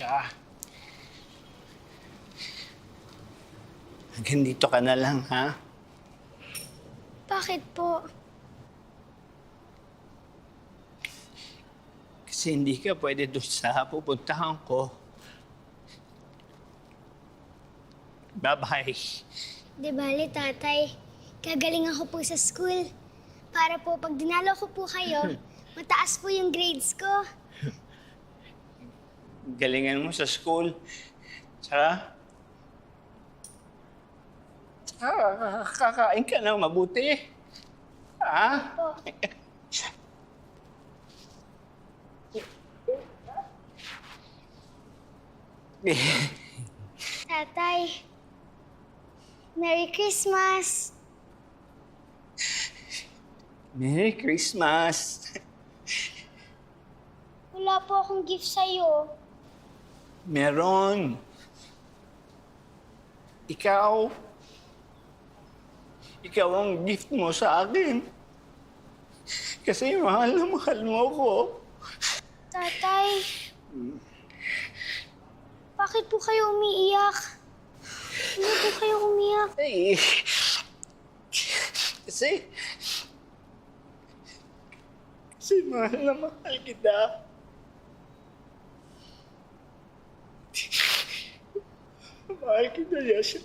siya. Hanggang dito ka na lang, ha? Bakit po? Kasi hindi ka pwede doon sa pupuntahan ko. Bye-bye. Di bali, tatay. Kagalingan ko po sa school. Para po pag dinalo ko po kayo, mataas po yung grades ko. Galingan mo sa school. Tsaka kakain ka ng mabuti. Ha? Tatay, Merry Christmas! Merry Christmas! Wala po akong gift sa'yo. Meron. Ikaw ang gift mo sa akin. Kasi mahal na mahal mo ako. Tatay, bakit po kayo umiiyak? Hindi po kayo umiyak. Ay, kasi mahal na mahal kita. Mahal kita, Yasha.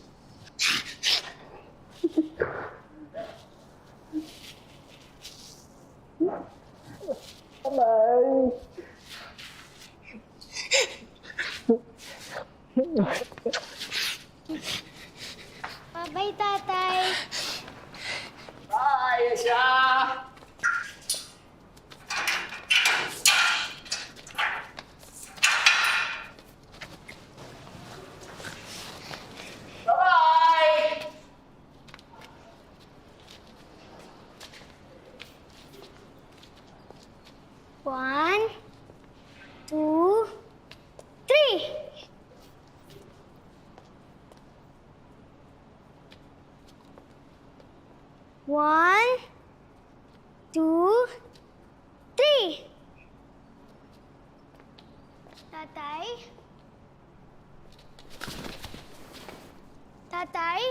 Bye. Bye-bye, tatay. Bye, Yasha. Bye-bye. One, two, three. One, two, three. Tatay? Tatay?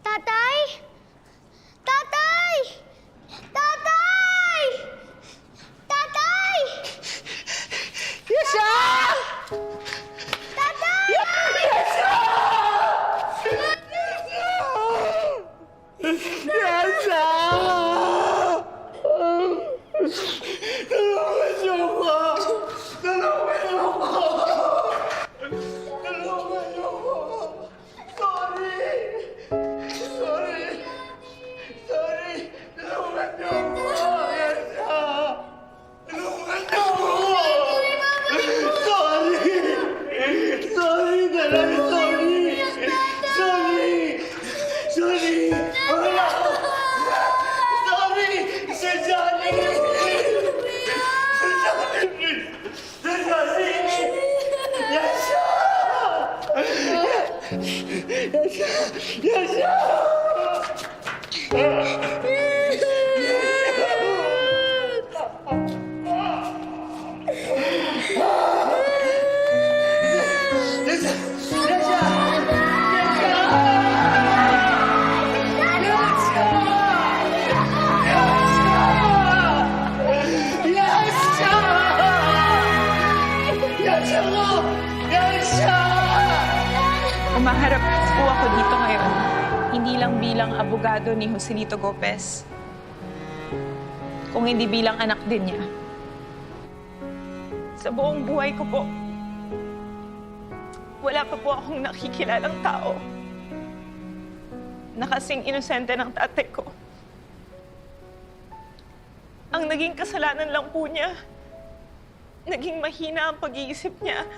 Tatay? Tatay! Tatay! Tatay! Yasha! Tatay! Yasha! Yasha! Tulungan niyo ako! Tulungan niyo ako! Tulungan niyo ako! Sorry! Sorry! Sorry! Tulungan niyo ako! Yasha! Tulungan niyo ako! Sorry! Sorry talaga! Sorry! Sorry! Sorry! Wala ako! Sorry! Sir Johnny! Sir Johnny! Sir Johnny! Yasha! Yasha! Yasha! Umaharap po ako dito ngayon, hindi lang bilang abogado ni Joselito Gopez, kung hindi bilang anak din niya. Sa buong buhay ko po, wala pa po akong nakikilalang tao na kasing inosente ng tatay ko. Ang naging kasalanan lang po niya, naging mahina ang pag-iisip niya.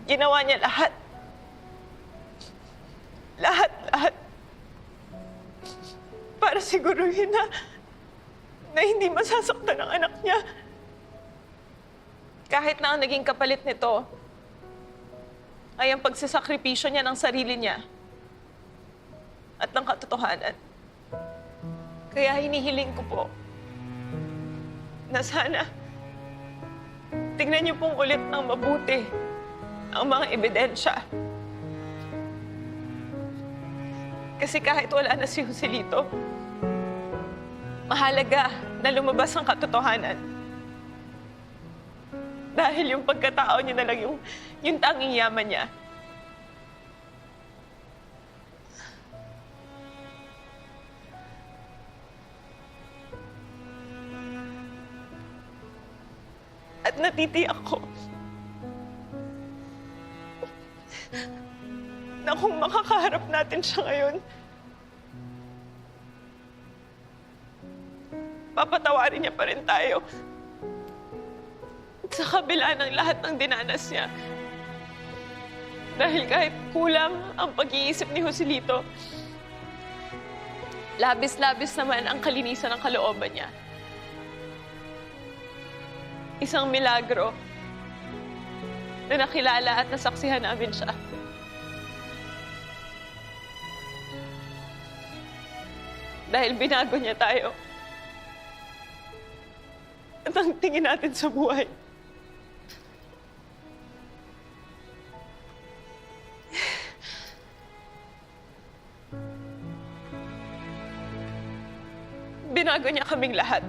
Ginawa niya lahat. Lahat. Para siguruhin na hindi masasaktan ang anak niya. Kahit na ang naging kapalit nito ay ang pagsasakripisyo niya ng sarili niya at ng katotohanan. Kaya hinihiling ko po na sana tingnan niyo pong ulit ng mabuti ang mga ebidensya. Kasi kahit wala na si Joselito, mahalaga na lumabas ang katotohanan. Dahil yung pagkatao niya na lang yung tanging yaman niya. At natitiyak ko na kung makakaharap natin siya ngayon, papatawarin niya pa rin tayo. Sa kabila ng lahat ng dinanas niya. Dahil kahit kulang ang pag-iisip ni Joselito, labis-labis naman ang kalinisan ng kalooban niya. Isang milagro na nakilala at nasaksihan namin siya. Dahil binago niya tayo. At ang tingin natin sa buhay. Binago niya kaming lahat.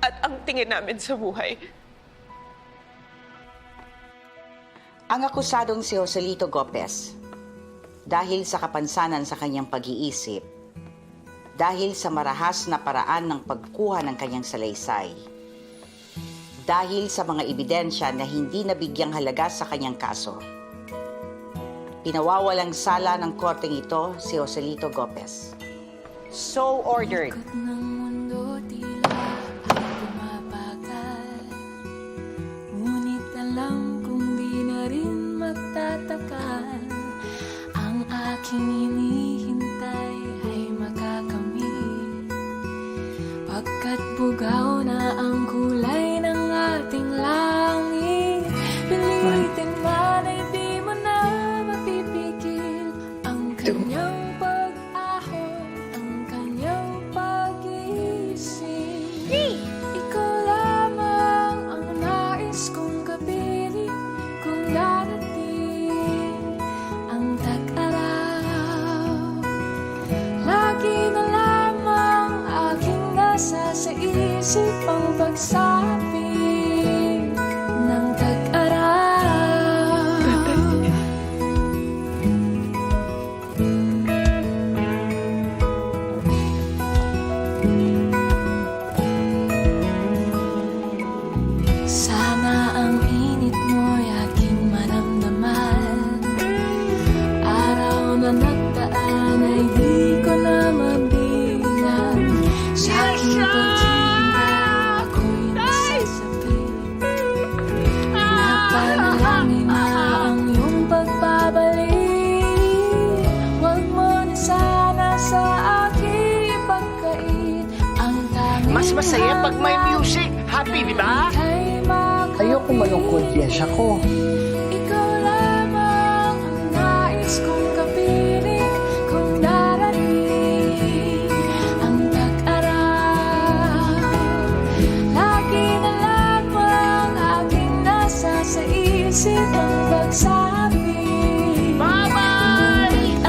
At ang tingin namin sa buhay. Ang akusadong si Joselito Gopez, dahil sa kapansanan sa kanyang pag-iisip, dahil sa marahas na paraan ng pagkuha ng kanyang salaysay, dahil sa mga ebidensya na hindi nabigyang halaga sa kanyang kaso, pinawawalang sala ng korteng ito si Joselito Gopez. So ordered. Ngunit alam kong di na rin magtatagal. Ang aking hinihintay ay makakamit. Pagkat bugaw na ang kulay ng ating langit, pilitin man ay di mo na mapipigil ang kanyang pag-ahon, ang kanyang pag-iisip. Ikaw lamang ang nais kong kapiling kung darating ang tag-araw. Lagi na lamang aking nasa sa isip ang pagsapit ng tag-araw. Sana ang init mo'y aking maramdaman. Araw na nagdaan ay di ko na mabilang. Sa aking paghihintay ako'y nasasapit. Pinapanalangin na ang iyong pagbabalik. Huwag mo na sana sa aking ipagkait ang tanging Mas masaya pag may music. Happy, di ba? Ayoko malungkot, yes ako. Ikaw lamang ang nais kong kapiling kung darating ang tag-araw. Lagi na lamang aking nasa sa isip ang pagsapit. Bye-bye!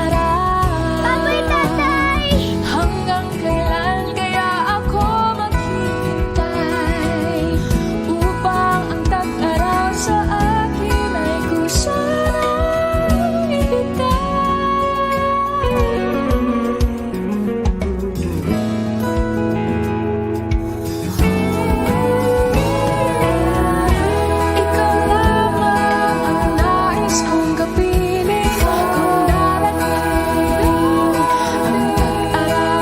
Bye-bye, tatay! Hanggang kailan kaya ako maghihintay upang ang tag-araw sa akin ay kusanang Ikaw lamang ang nais kong kapiling kung darating ang tag-araw.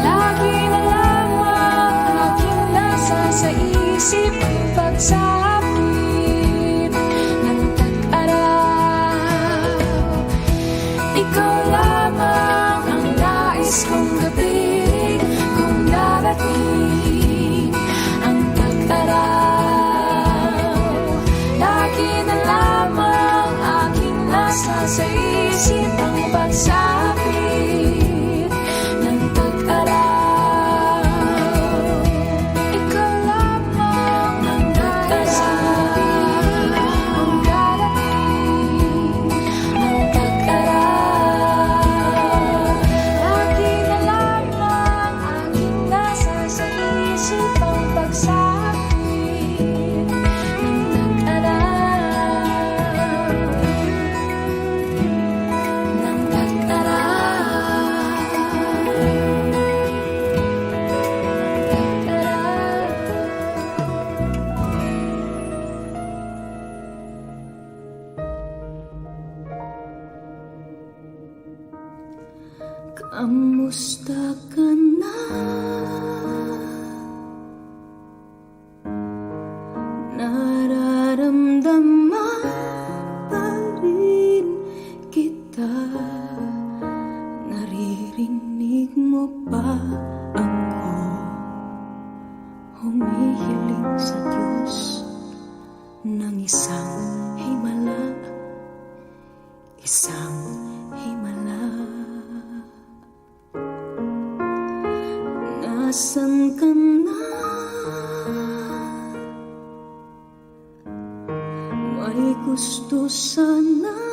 Lagi na lamang aking nasa sa isip ang pagsapit ng tag-araw. Ikaw lamang ang nais kong kapiling kung darating ang tag-araw. Lagi na lamang aking nasa sa isip ang pagsapit ng tag-araw. Ikaw Kamusta ka na? Nararamdaman pa rin kita. Naririnig mo ba ako humihiling sa Diyos ng isang himala, isang himala? Nasaan ka na? May gusto sana